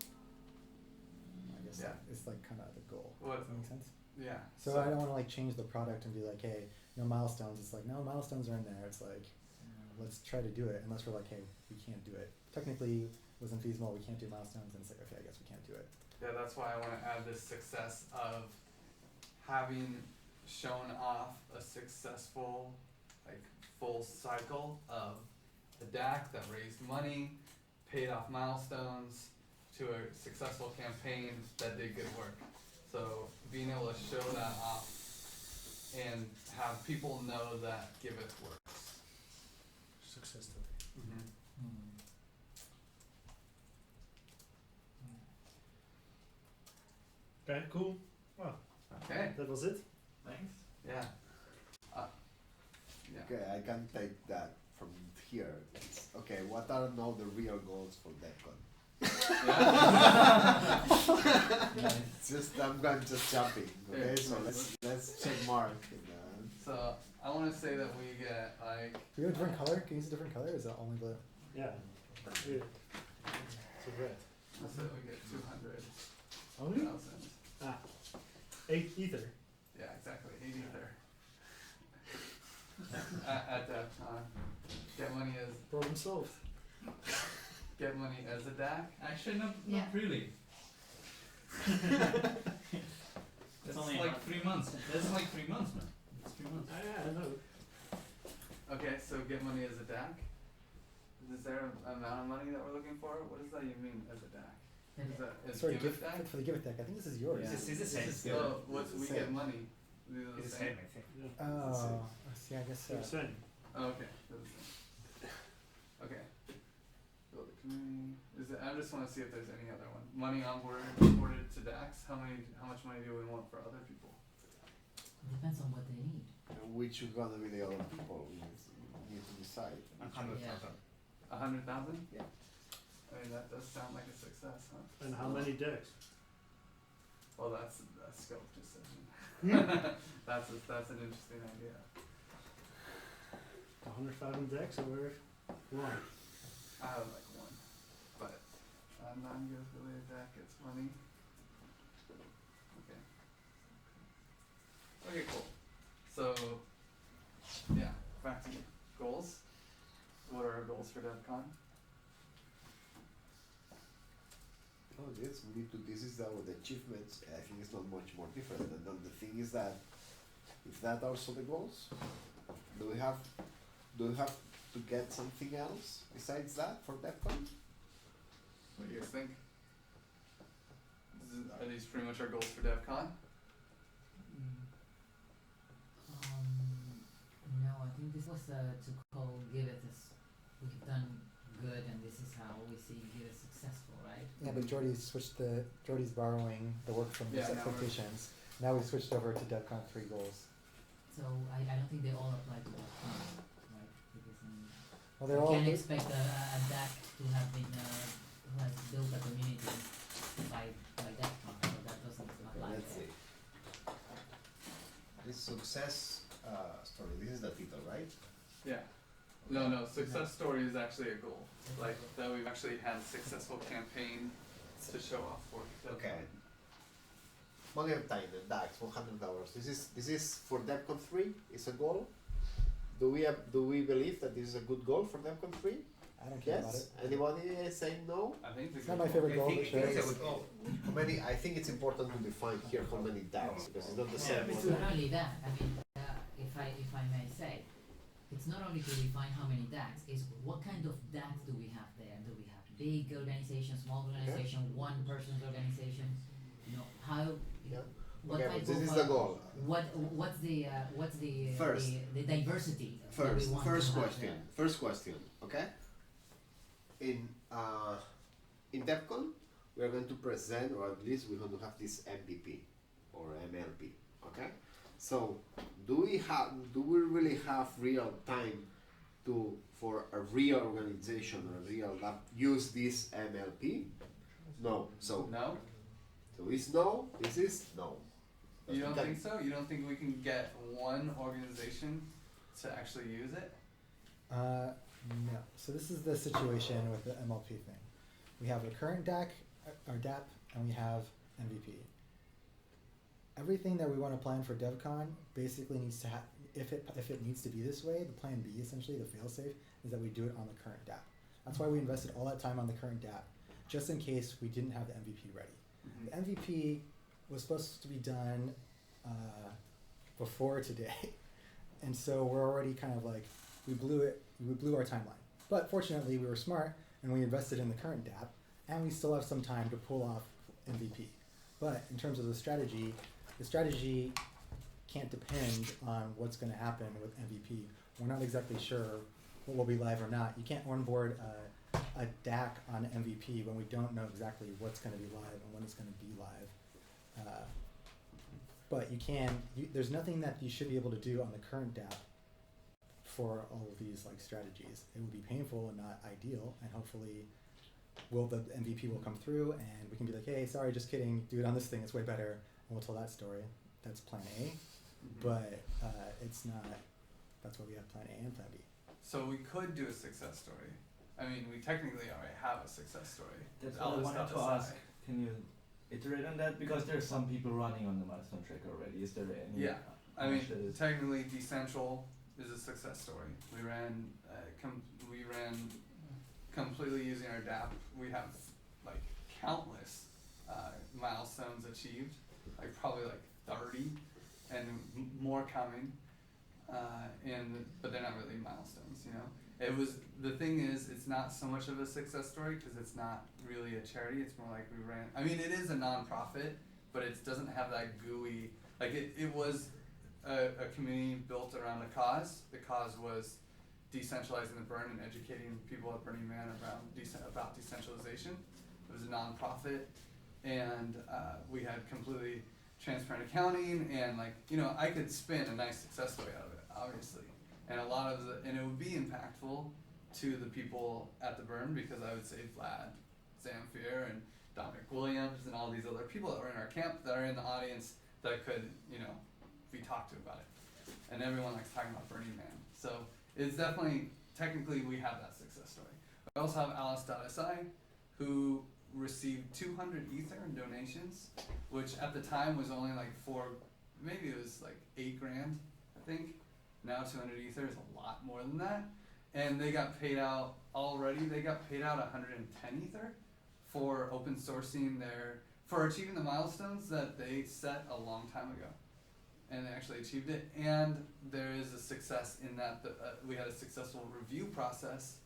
I guess, Yeah. it's like kind of the goal. What- Does that make sense? Yeah. So I don't want to like change the product and be like, hey, no milestones. It's like, no, milestones are in there. It's like, let's try to do it unless we're like, hey, we can't do it. Technically, wasn't feasible. We can't do milestones, and it's like, okay, I guess we can't do it. Yeah, that's why I want to add this success of having shown off a successful, like, full cycle of the DAC that raised money, paid off milestones, to a successful campaign that did good work. So being able to show that off and have people know that Giveth works. Success story. Mm-hmm. Okay, cool. Well, Okay. that was it. Thanks. Yeah. Yeah. Okay, I can take that from here. It's, okay, what are now the real goals for DevCon? Yeah. I'm just jumping. Okay, Yeah. so let's check mark. So I want to say that we get like. Do we have a different color? Can you use a different color? Or is that only the? Yeah. Here. It's a red. Let's say we get 200,000. Only? 8 ether. Yeah, exactly. 80 there. At that time, get money as Problem solved. get money as a DAC. Actually, not Yeah. really. That's only a like month. 3 months. That's like 3 months, man. It's 3 months. Yeah, I know. Okay, so get money as a DAC. Is there an amount of money that we're looking for? What does that even mean as a DAC? Is that is Sorry, Giveth DAC? for the Giveth deck. I think this is yours. Yeah. It's the same. So what's we Same. get money? These are the It's the same? same, I think. Yeah. Oh, see, I guess so. You're saying. Oh, okay. They're the same. Okay. Build a community. I just want to see if there's any other one. Money onboarded to DAX. How much money do we want for other people? Depends on what they need. Which are gonna be the other people? We need to decide. 100,000. 100,000? Yeah. I mean, that does sound like a success, huh? And how many decks? Well, that's a scope decision. That's an interesting idea. 100,000 decks or one? I have like one, but non-Giveth related DAC gets money. Okay. Okay, cool. So, yeah, back to goals. What are our goals for DevCon? Oh, yes, we need to. This is our achievements. I think it's not much more different. And then the thing is that, if that are also the goals, do we have to get something else besides that for DevCon? What do you guys think? Are these pretty much our goals for DevCon? No, I think this was to call Giveth as we've done good and this is how we see Giveth successful, right? Yeah, but Jordy's borrowing the work from his Yeah, now we're- expectations. Now we switched over to DevCon 3 goals. So I don't think they all apply to that right? Because Well, they're you all can't expect a DAC to have been who has built a community by DACCON, so that doesn't apply. Let's see. This success story. This is the title, right? Yeah. No, success story is actually a goal. Like, that we've actually had a successful campaign to show off for DevCon. Okay. Money of time and DAX, $100. This is for DevCon 3. It's a goal. Do we believe that this is a good goal for DevCon 3? I don't care about Yes. it. Anybody saying no? I think It's not my favorite goal, but sure. How many? I think it's important to define here how many DAX because it's not the same. It's one. not only that. I mean, if I I may say, it's not only to define how many DACs, it's what kind of DACs do we have there? Do we have big organization, small organization, one person's organization? You know, how, Yeah. what Okay, type but this of, is the goal. what's the First. the diversity that we First, want first to have question. there? First question. Okay. In DevCon, we are going to present, or at least we're going to have this MVP or MLP. Okay. So, do we really have real time for a real organization or a real lab use this MLP? No. So No? is no. This is no. You don't Okay. think so? You don't think we can get one organization to actually use it? No. So this is the situation with the MLP thing. We have a current DAC, or DAP, and we have MVP. Everything that we want to plan for DevCon basically needs to have, if it needs to be this way, the plan B, essentially, the fail-safe, is that we do it on the current DAP. That's why we invested all that time on the current DAP, just in case we didn't have the MVP ready. Mm-hmm. The MVP was supposed to be done before today, and so we're already kind of like, we blew our timeline. But fortunately, we were smart and we invested in the current DAP, and we still have some time to pull off MVP. But in terms of the strategy can't depend on what's going to happen with MVP. We're not exactly sure what will be live or not. You can't onboard a DAC on MVP when we don't know exactly what's going to be live and when it's going to be live. But there's nothing that you should be able to do on the current DAP for all of these like strategies. It would be painful and not ideal, and hopefully the MVP will come through and we can be like, hey, sorry, just kidding, do it on this thing, it's way better, and we'll tell that story. That's plan A, Mm-hmm. but it's not, that's why we have plan A and plan B. So we could do a success story. I mean, we technically already have a success story. That's All what I this wanted stuff to aside. ask. Can you iterate on that? Because there are some people running on the milestone tracker already. Is there any? Yeah, I how mean, much that is? technically, Decentral is a success story. We ran completely using our DAP. We have like countless milestones achieved, like probably like 30, and more coming. But they're not really milestones, you know. The thing is, it's not so much of a success story because it's not really a charity. It's more like we ran. I mean, it is a nonprofit, but it doesn't have that gooey. Like it was a community built around a cause. The cause was decentralizing the burn and educating people at Burning Man about decentralization. It was a nonprofit, and we had completely transparent accounting, and like, you know, I could spin a nice success story out of it, obviously, and and it would be impactful to the people at the burn because I would say Vlad Zamfir and Dominic Williams and all these other people that were in our camp that are in the audience that could, you know, be talked to about it, and everyone likes talking about Burning Man, so it's definitely, technically we have that success story. We also have Alice.si, who received 200 Ether in donations, which at the time was only like maybe it was like $8 grand, I think. Now 200 Ether is a lot more than that. And they got paid out already, 110 Ether for open sourcing for achieving the milestones that they set a long time ago. And they actually achieved it. And there is a success in that we had a successful review process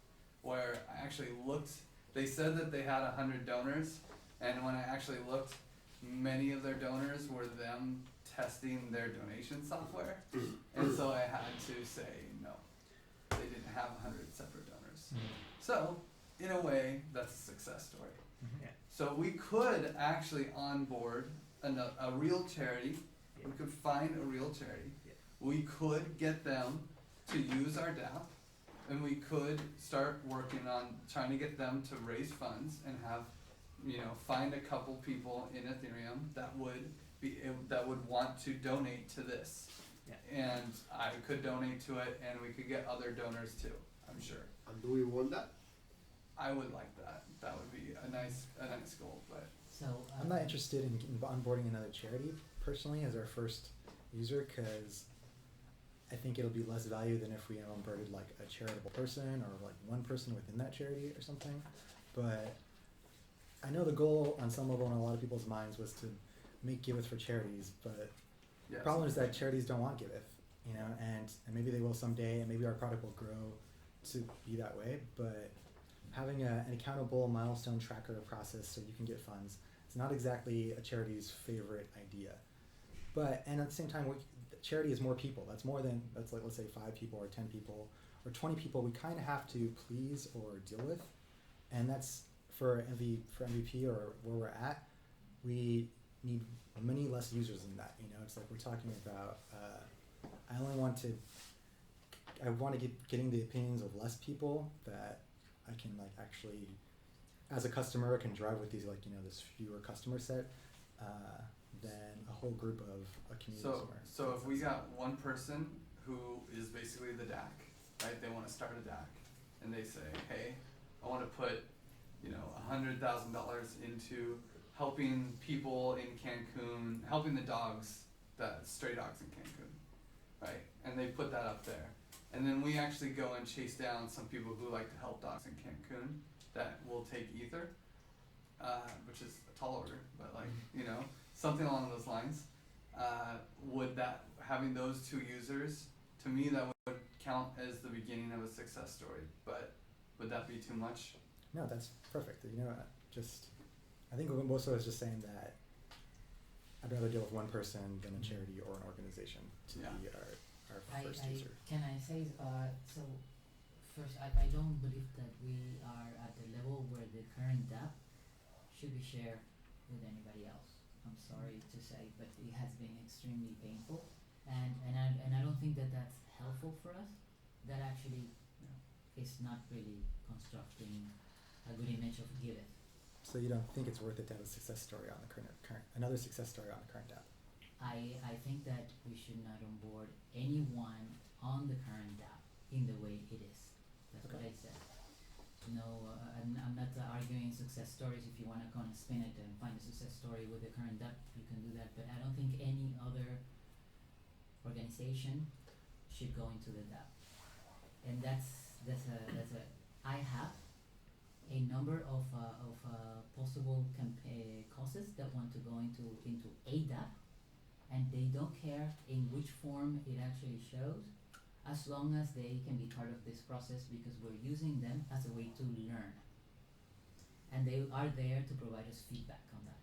where I actually looked. They said that they had 100 donors, and when I actually looked, many of their donors were them testing their donation software, and so I had to say no. They didn't have 100 separate donors. So, in a way, that's a success story. Yeah. So we could actually onboard a real charity. We could find a real charity. Yeah. We could get them to use our DAP, and we could start working on trying to get them to raise funds and have, you know, find a couple people in Ethereum that would want to donate to this. Yeah. And I could donate to it, and we could get other donors too, I'm sure. And do we want that? I would like that. That would be a nice goal, but So I'm not interested in onboarding another charity personally as our first user, because I think it'll be less value than if we onboarded like a charitable person or like one person within that charity or something. But I know the goal on some level in a lot of people's minds was to make Giveth for charities, but yes. the problem is that charities don't want Giveth. you know, and maybe they will someday, and maybe our product will grow to be that way, but having an accountable milestone tracker process so you can get funds, it's not exactly a charity's favorite idea. But, and at the same time, charity is more people. That's more than, that's like, let's say 5 people or 10 people or 20 people we kind of have to please or deal with. And that's for MVP or where we're at, we need many less users than that. You know, it's like we're talking about, I want to get getting the opinions of less people that I can like actually, as a customer, can drive with these like, you know, this fewer customer set, than a whole group of a community somewhere. So if we got one person who is basically the DAC, right? They want to start a DAC, and they say, hey, I want to put, you know, $100,000 into helping people in Cancun, helping the dogs, stray dogs in Cancun, right? And they put that up there. And then we actually go and chase down some people who like to help dogs in Cancun that will take Ether, which is a tall order, but like, you know, something along those lines. Would that, having those 2 users, to me that would count as the beginning of a success story, but would that be too much? No, that's perfect. You know, I think most of us just saying that I'd rather deal with one person than a charity or an organization to be our first user. Can I say, so first, I don't believe that we are at the level where the current DApp should be shared with anybody else. I'm sorry to say, but it has been extremely painful, and I don't think that that's helpful for us. That actually is not really constructing a good image of Give It. So you don't think it's worth it to have a success story on the current another success story on the current app? I think that we should not onboard anyone on the current app in the way it is. That's what I said. No, I'm not arguing success stories. If you want to kind of spin it and find a success story with the current app, you can do that. But I don't think any other organization should go into the app. And I have a number of possible causes that want to go into a DApp, and they don't care in which form it actually shows, as long as they can be part of this process, because we're using them as a way to learn. And they are there to provide us feedback on that.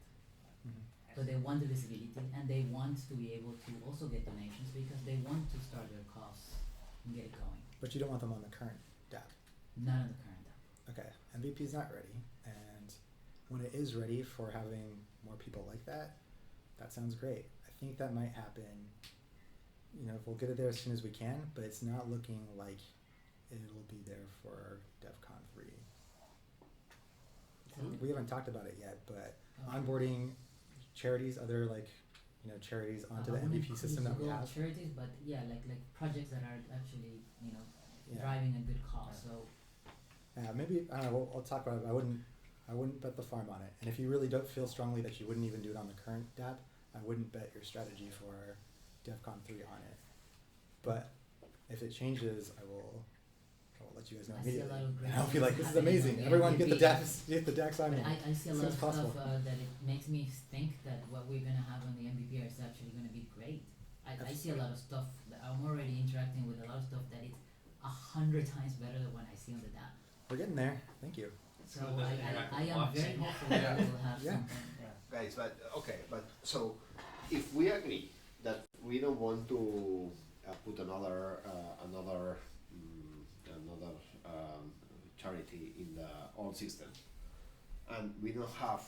Mm-hmm. So they want the visibility, and they want to be able to also get donations because they want to start their cause and get it going. But you don't want them on the current DApp. Not on the current app. Okay, MVP is not ready, and when it is ready for having more people like that sounds great. I think that might happen. You know, we'll get it there as soon as we can, but it's not looking like it'll be there for DevCon 3. We haven't talked about it yet, but onboarding charities, other like, you know, charities onto the MVP system that we have. Charities, but yeah, like projects that are actually, you know, driving a good cause. So maybe I don't know. We'll talk about it. I wouldn't bet the farm on it. And if you really don't feel strongly that you wouldn't even do it on the current DApp, I wouldn't bet your strategy for DevCon 3 on it. But if it changes, I will let you guys know immediately. And I'll be like, this is amazing. Everyone get the DACs on. I see a lot of stuff that it makes me think that what we're gonna have on the MVP is actually gonna be great. I see a lot of stuff that I'm already interacting with a lot of stuff that it's 100 times better than what I see on the DApp. We're getting there. Thank you. So I am very hopeful that we will have something. Guys, but okay, but so if we agree that we don't want to put another charity in the old system, and we don't have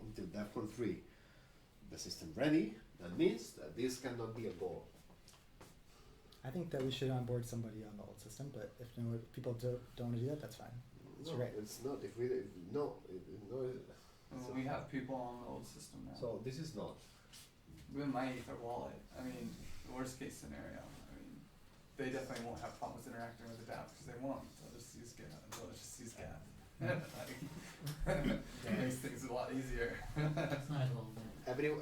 until DevCon 3 the system ready, that means that this cannot be a goal. I think that we should onboard somebody on the old system, but if people don't want to do that, that's fine. It's No, great. it's not. We have people on the old system now. So this is not. With my Ether wallet, I mean, worst case scenario, I mean, they definitely won't have problems interacting with the DApp because they won't. They'll just use GAP. It makes things a lot easier. It's not a goal. But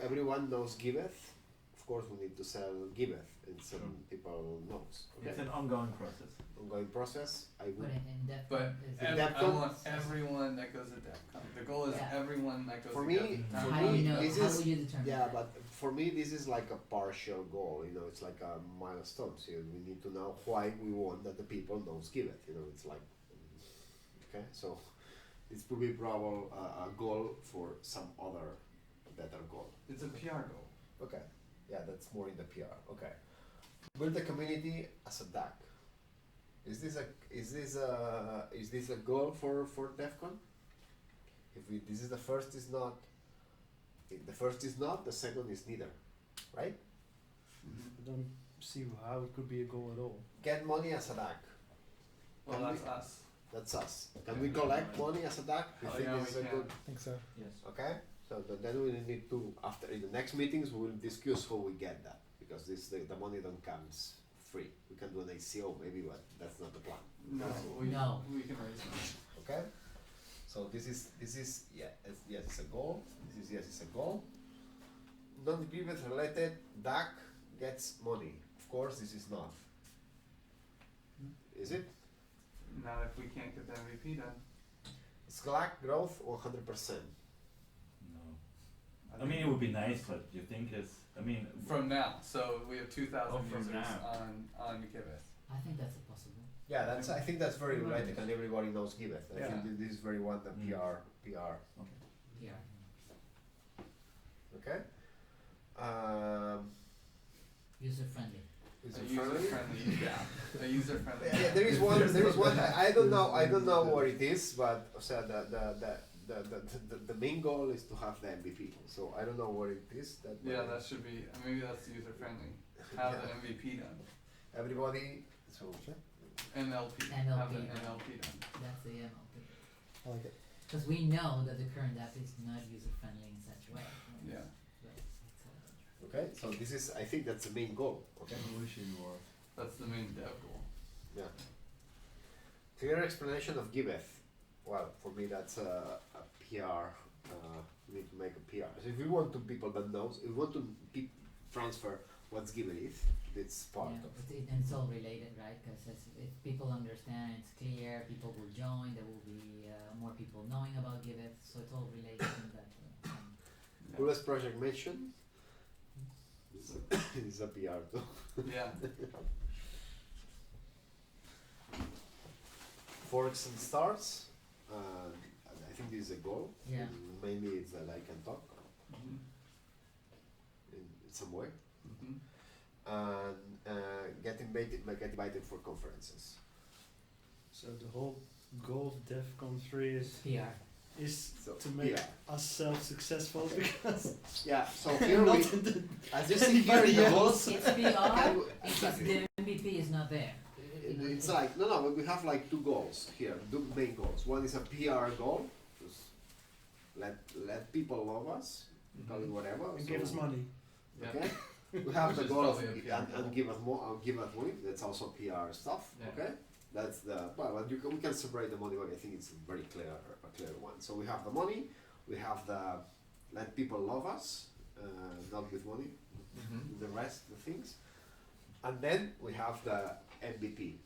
Everyone knows Giveth. Of course we need to sell Giveth, and some people knows. Okay, It's an ongoing process. ongoing process. I But would. in depth But is In I DevCon? want everyone that goes to DevCon. The goal is Yeah. everyone that goes For to me- DevCon. for how do me, you know? this How is- will you determine? Yeah, that? but for me this is like a partial goal. You know, it's like a milestone. So we need to know why we want that the people knows Giveth. You know, it's like okay. So it would be probably a goal for some other better goal. It's a PR goal. Okay, yeah, that's more in the PR. Okay, build the community as a DAC. Is this a goal for DevCon? If this is the first is not. If the first is not, the second is neither, right? I don't see how it could be a goal at all. Get money as a DAC. Well, Can that's we- us. That's us. Can we collect money as a DAC? You Oh, think yeah, this is we a can. good? I think so. Yes. Okay, so then we need to, after in the next meetings, we will discuss how we get that, because the money don't comes free. We can do an ACO maybe, but that's not the plan. No, No. we can raise money. Okay, so this is yes, it's a goal. This is yes, it's a goal. Non-Giveth related DAC gets money. Of course, this is not. Is it? Not if we can't get the MVP done. Slack growth 100%. No. I mean, it would be nice, but you think it's. I mean, From now, so we have 2,000 Oh, from users now. on Giveth. I think that's a possible. Yeah, I think that's very Nice. related, and everybody knows Giveth. I Yeah. think this is very one the Mm. PR. Yeah. Okay. User friendly. Is A it user friendly? friendly, yeah. A user friendly. Yeah, there is one. I don't know what it is, but so the main goal is to have the MVP. So I don't know what it is. Yeah, that should be. Maybe that's user friendly. Have the MVP done. everybody. So Sure. NLP. Have NLP. the NLP done. That's the MLP. I like it. Because we know that the current app is not user friendly in such a way. Yeah. But it's, okay. So this is. I think that's the main goal. Okay. That's the main dev goal. Yeah. Clear explanation of Giveth. Well, for me that's a PR. We need to make a PR. So if we want to people that knows, if we want to transfer what's Giveth, it's part yeah, of. and it's all related, right? Because if people understand, it's clear, people will join, there will be more people knowing about Giveth, so it's all related in that. Yeah. Coolest project mentioned. It's a PR too. Yeah. Forks and starts. I think this is a goal. Yeah. Mainly it's that I can talk Mhm. in some way. Mhm. And get invited for conferences. So the whole goal of DevCon 3 PR. is So to make PR. us self-successful because Yeah. So here we, not in the as you see here in the Anybody goals, It's PR can we- if exactly. the MVP is not there. It's like no, but we have like two goals here, two main goals. One is a PR goal, just let people love us, call it whatever. and so- give us money. Yeah. Okay. We have Which the is goal of probably a PR and goal. give us more, give us money. That's also PR stuff. Yeah. Okay. That's the well. We can separate the money, but I think it's very clear, a clear one. So we have the money, we have the let people love us, not with money, Mhm. the rest the things, and then we have the MVP.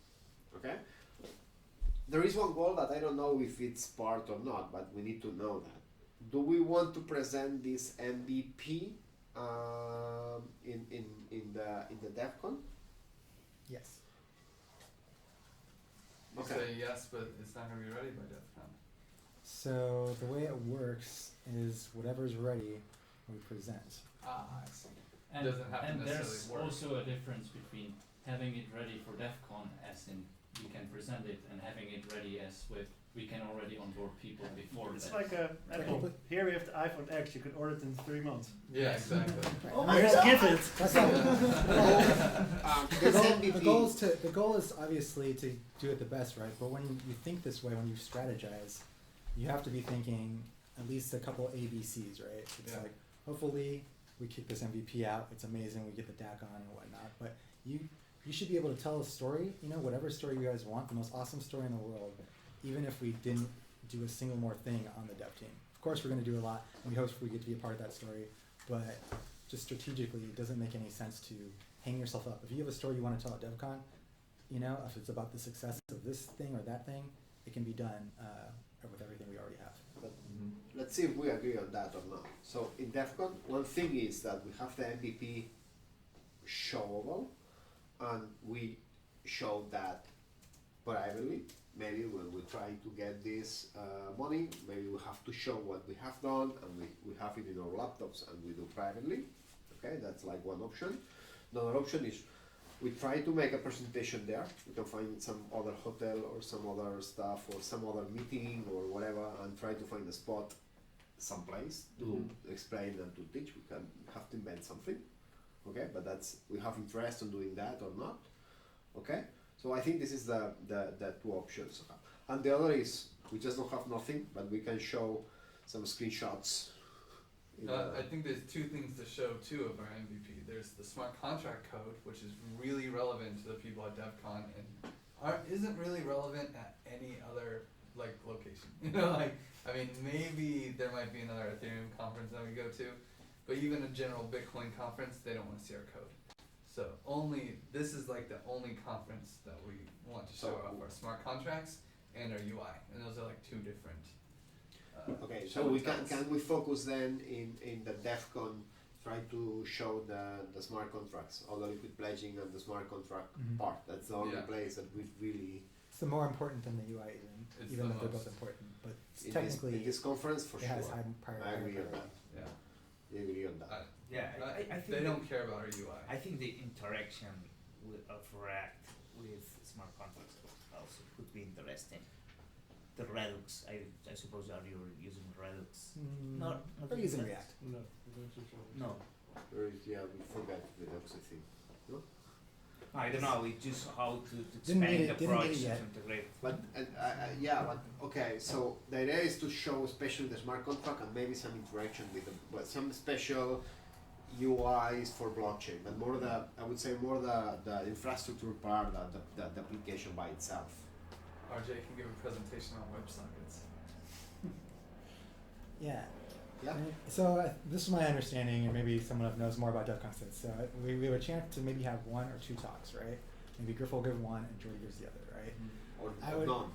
Okay. There is one goal that I don't know if it's part or not, but we need to know that. Do we want to present this MVP in the DevCon? Yes. You Okay. say yes, but it's not gonna be ready by DevCon. So the way it works is whatever's ready, we present. Ah, I see. And, Doesn't have to and there's necessarily work. also a difference between having it ready for DEF CON as in we can present it and having it ready as with we can already onboard people before It's that. like Apple. Here we have the iPhone X. You can order it in 3 months. Yeah, exactly. Oh, here's give it. That's not, This the goal is obviously to do it the best, right? But when you think this way, when you strategize, you have to be thinking at least a couple ABCs, right? It's Yeah. like hopefully we kick this MVP out. It's amazing. We get the DAC on and whatnot. But you should be able to tell a story. You know, whatever story you guys want, the most awesome story in the world. Even if we didn't do a single more thing on the dev team. Of course, we're going to do a lot, and we hope we get to be a part of that story. But just strategically, it doesn't make any sense to hang yourself up. If you have a story you want to tell at DevCon, you know, if it's about the success of this thing or that thing, it can be done with everything we already have. But let's see if we agree on that or not. So in DevCon, one thing is that we have the MVP showable, and we show that privately. Maybe when we try to get this money, maybe we have to show what we have done, and we have it in our laptops and we do privately. Okay, that's like one option. Another option is we try to make a presentation there. We can find some other hotel or some other stuff or some other meeting or whatever, and try to find a spot someplace to explain and to teach. We can have to invent something. Okay, but that's, we have interest in doing that or not. Okay, so I think this is the two options. And the other is we just don't have nothing, but we can show some screenshots. I think there's two things to show too of our MVP. There's the smart contract code, which is really relevant to the people at DevCon and isn't really relevant at any other like location. You know, like, I mean, maybe there might be another Ethereum conference that we go to, but even a general Bitcoin conference, they don't want to see our code. So this is like the only conference that we want to show off our smart contracts and our UI, and those are like two different. Okay, so we can we focus then in the DevCon, try to show the smart contracts, all the liquid pledging and the smart contract part. That's the only place that we really. It's the more important than the UI even though they're both important, but technically in this conference for it sure. has high priority. I agree on that. Yeah. We agree on that. I think they don't care about our UI. I think the interaction of React with smart contracts also could be interesting. The Redux, I suppose you're using Redux. Not We're using React. No. Or we forgot Redux, I think. No? I don't know, it's just how to Didn't expand need the it, didn't need it process yet. to integrate. But but okay. So the idea is to show, especially the smart contract, and maybe some interaction with them, but some special UIs for blockchain, but more I would say more the infrastructure part, the application by itself. RJ can give a presentation on WebSockets. Yeah. Yeah. So this is my understanding, and maybe someone knows more about DevCon since. So we have a chance to maybe have one or two talks, right? Maybe Griff will give one and Jordy gives the other, right? Or I would- none.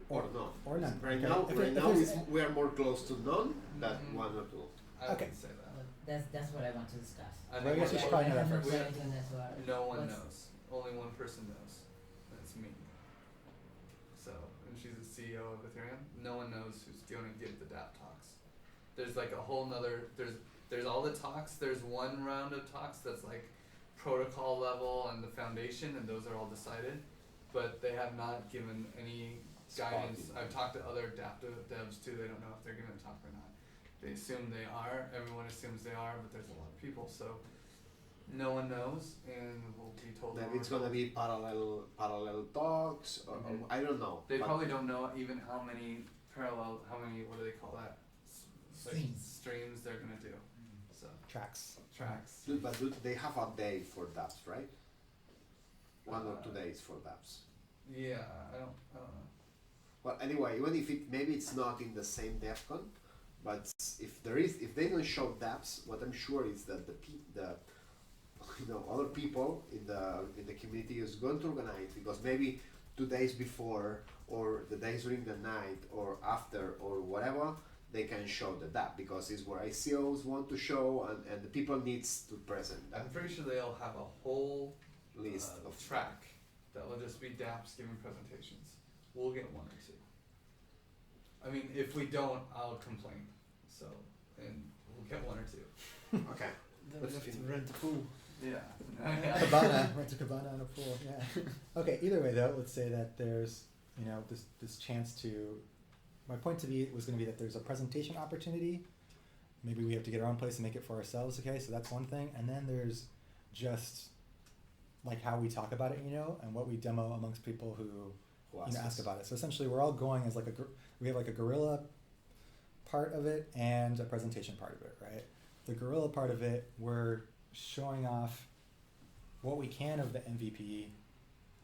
Or none. Or none. Right Okay. now, If there's- we are more close to none than Mhm. one or two. I Okay. wouldn't say that. Well, that's what I want to discuss. I Well, I guess we should we're- probably know that I first. haven't looked at it, that's why- No one what's- knows. Only one person knows. That's me. So, and she's the CEO of Ethereum. No one knows who's going to give the DApp talks. There's like a whole nother. There's all the talks. There's one round of talks that's like protocol level and the foundation, and those are all decided. But they have not given any guidance. I've talked to other DApp devs too. They don't know if they're going to talk or not. They assume they are. Everyone assumes they are, but there's a lot of people, so no one knows, and we'll be told. Maybe it's gonna be parallel talks, or I don't know. They but probably don't know even how many what do they call that? Streams they're gonna do. So Tracks. tracks. But they have a day for dApps, right? 1 or 2 days for dApps. Yeah, I don't know. Well, anyway, even if maybe it's not in the same DevCon, but if they don't show dApps, what I'm sure is that the other people in the community is going to organize, because maybe 2 days before or the days during the night or after or whatever, they can show the dApp, because it's where ICOs want to show and the people needs to present that I'm pretty sure they'll have a whole list of track that will just be dApps giving presentations. We'll get 1 or 2. I mean, if we don't, I'll complain. So, and we'll get 1 or 2. Okay. Then we have to rent a pool. Yeah. Cabana, rent a cabana and a pool. Yeah. Okay. Either way, though, let's say that there's this chance to. My point was going to be that there's a presentation opportunity. Maybe we have to get our own place and make it for ourselves. Okay, so that's one thing, and then there's just like how we talk about it, and what we demo amongst people who ask about it. So essentially, we're all going as like we have like a guerrilla part of it and a presentation part of it, right? The guerrilla part of it, we're showing off what we can of the MVP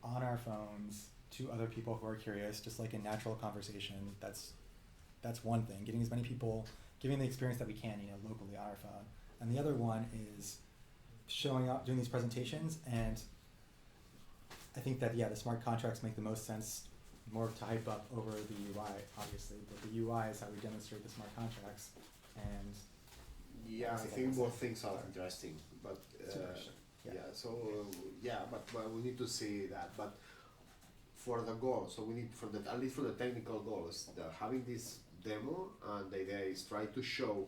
on our phones to other people who are curious, just like in natural conversation. That's one thing. Getting as many people, giving the experience that we can, locally on our phone. and the other one is showing up, doing these presentations, and I think that the smart contracts make the most sense, more to hype up over the UI, obviously, but the UI is how we demonstrate the smart contracts, and Yeah, I think both things are interesting, but Super. but we need to see that. But for the goal, so we need at least for the technical goals, having this demo, and the idea is try to show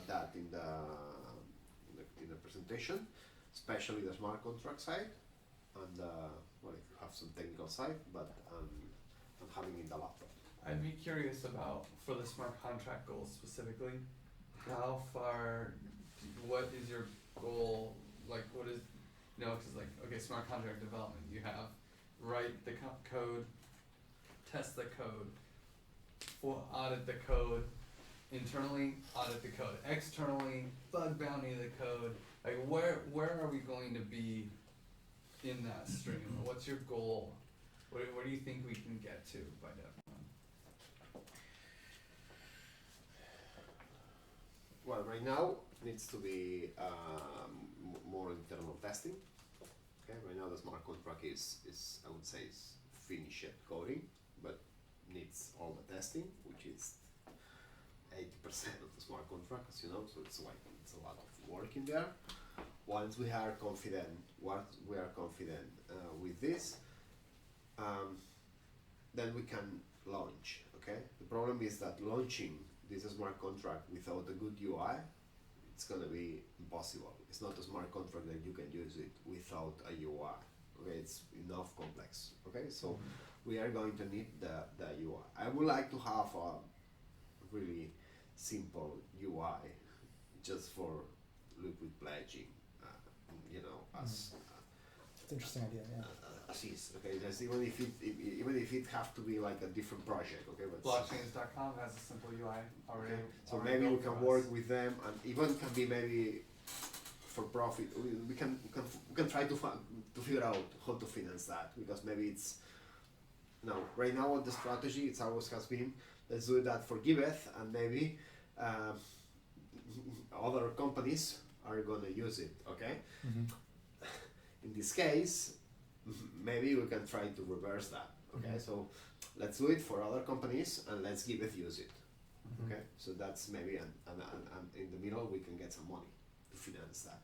that in the presentation, especially the smart contract side, and if you have some technical side, but and having in the laptop. I'd be curious about, for the smart contract goals specifically, how far, what is your goal, like what is, cause like, okay, smart contract development, you have write the code, test the code, audit the code, internally audit the code, externally bug bounty the code, like where are we going to be in that stream? What's your goal? Where do you think we can get to by DEF1? Well, right now needs to be more internal testing. Okay, right now the smart contract is I would say is finished coding, but needs all the testing, which is 80% of the smart contract, as you know. So it's a lot of work in there. Once we are confident, with this, then we can launch. Okay. The problem is that launching this smart contract without a good UI, it's gonna be impossible. It's not a smart contract that you can use it without a UI. Okay, it's enough complex. Okay, so we are going to need the UI. I would like to have a really simple UI just for liquid pledging. As it's an interesting idea, yeah. as is. Okay, just even if it have to be like a different project. Okay, but Blockchains.com has a simple UI already. okay. So already maybe we built can for work us. with them, and even can be maybe for profit. We can try to figure out how to finance that, because maybe it's right now the strategy it's always has been, let's do that for Giveth, and maybe other companies are gonna use it. Okay. In this case, maybe we can try to reverse that. Okay, so let's do it for other companies and let's Giveth use it. Okay, so that's maybe and in the middle we can get some money to finance that.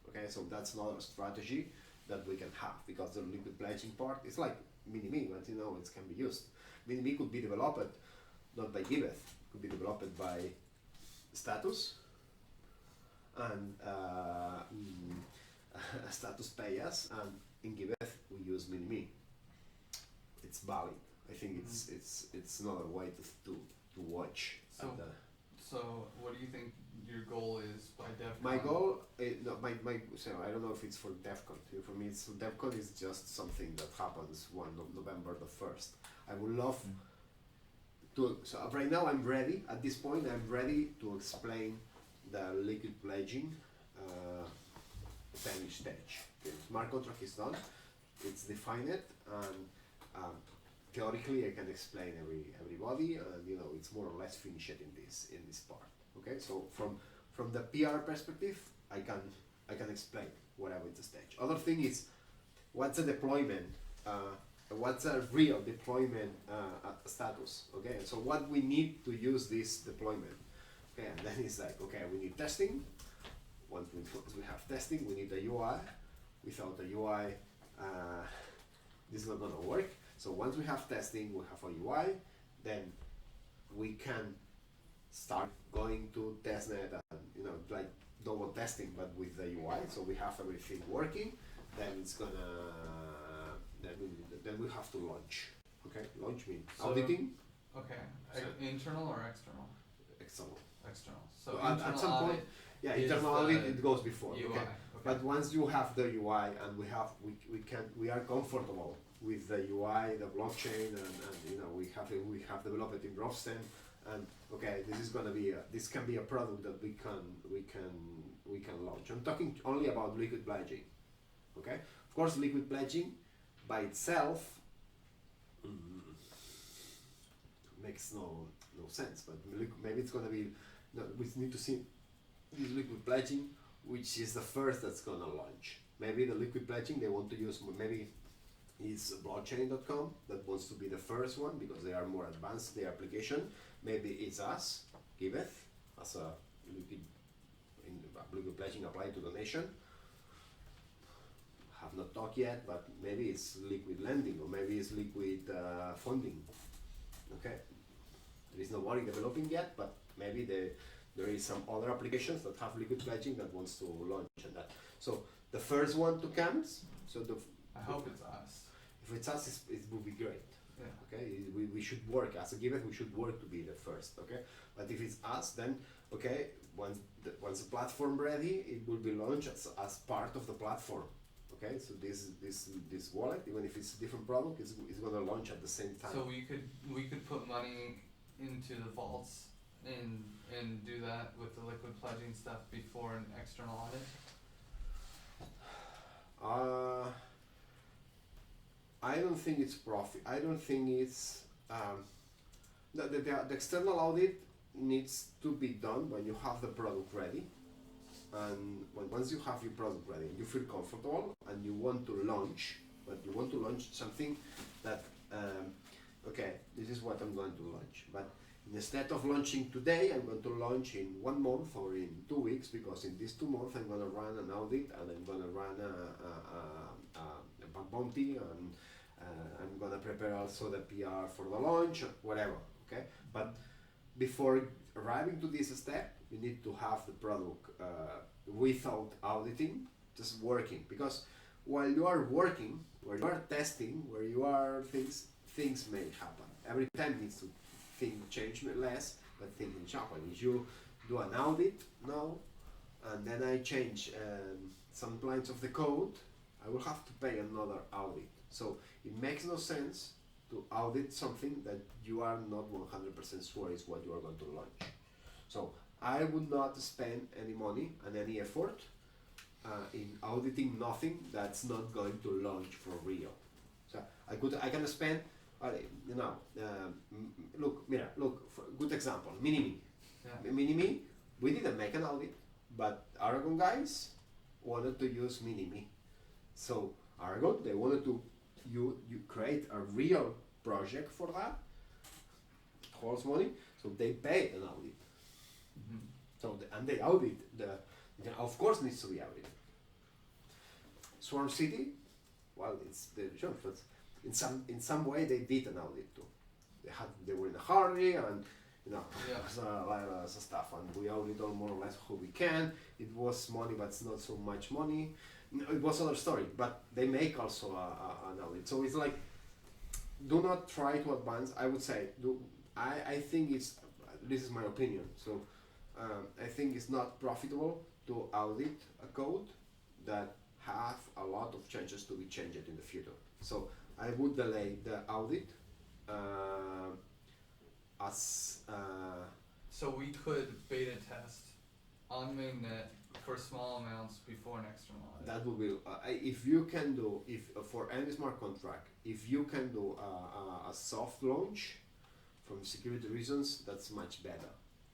Okay, so that's another strategy that we can have, because the liquid pledging part is like Mini-Me, but it can be used. Mini-Me could be developed not by Giveth, could be developed by Status and Status pay us, and in Giveth we use Mini-Me. It's valid. I think it's another way to watch. So what do you think your goal is by DEF? My goal, so I don't know if it's for DEFCON. For me, DEFCON is just something that happens November the 1st. I would love to. So right now I'm ready. At this point, I'm ready to explain the liquid pledging finish stage. The smart contract is done. It's defined, and theoretically I can explain everybody, and it's more or less finished in this part. Okay, so from the PR perspective, I can explain whatever is the stage. Other thing is, what's a deployment? What's a real deployment status? Okay, so what we need to use this deployment? Okay, and then it's like, okay, we need testing. Once we have testing, we need a UI. Without a UI, this is not gonna work. So once we have testing, we have a UI, then we can start going to testnet and like double testing, but with the UI. So we have everything working. Then it's gonna then we have to launch. Okay, launch means auditing. Okay, So- internal or external? External. External. So So at internal some point, audit yeah, is internal the audit it goes before. UI. Okay. But once you have the UI and we are comfortable with the UI, the blockchain, and we have developed it in Rovsten, and okay, this can be a product that we can launch. I'm talking only about liquid pledging. Okay, of course, liquid pledging by itself makes no sense, but maybe it's gonna be. We need to see this liquid pledging which is the first that's gonna launch. Maybe the liquid pledging they want to use, maybe it's blockchain.com that wants to be the first one because they are more advanced their application. Maybe it's us, Giveth, as a liquid pledging applied to donation. Have not talked yet, but maybe it's liquid lending or maybe it's liquid funding. Okay, there is nobody developing yet, but maybe there is some other applications that have liquid pledging that wants to launch and that. So the first one to come. So I hope it's us. if it's us, it would be great. Yeah. Okay, we should work as a given. We should work to be the first. Okay, but if it's us, then okay, once the platform ready, it will be launched as part of the platform. Okay, so this wallet, even if it's a different product, is gonna launch at the same time. So we could put money into the vaults and do that with the liquid pledging stuff before an external audit. I don't think it's profit. I don't think it's the external audit needs to be done when you have the product ready, and once you have your product ready, you feel comfortable and you want to launch, but you want to launch something that okay, this is what I'm going to launch, but instead of launching today, I'm going to launch in 1 month or in 2 weeks, because in these 2 months I'm going to run an audit and I'm going to run a bug bounty, and I'm going to prepare also the PR for the launch, whatever. Okay, but before arriving to this step, you need to have the product without auditing, just working, because while you are working, where you are testing, where you are things may happen. Every time needs to change less, but things happen. If you do an audit now, and then I change some lines of the code, I will have to pay another audit. So it makes no sense to audit something that you are not 100% sure is what you are going to launch. So I would not spend any money and any effort in auditing nothing that's not going to launch for real. So I can spend, look, for good example, Minimi. Yeah. Minimi, we didn't make an audit, but Aragon guys wanted to use Minimi. So Aragon, they wanted to you create a real project for that, holds money, so they pay an audit. Mm-hmm. So and they audit of course needs to be audited. Swarm City, well, it's the church, but in some way they did an audit too. They were in a hurry, and Yeah. there's a lot of stuff, and we audit all more or less who we can. It was money, but it's not so much money. It was another story, but they make also an audit. So it's like, do not try to advance. I would say, I think this is my opinion. So I think it's not profitable to audit a code that have a lot of changes to be changed in the future. So I would delay the audit So we could beta test on mainnet for small amounts before an external audit. that would be if you can do for any smart contract, if you can do a soft launch from security reasons, that's much better.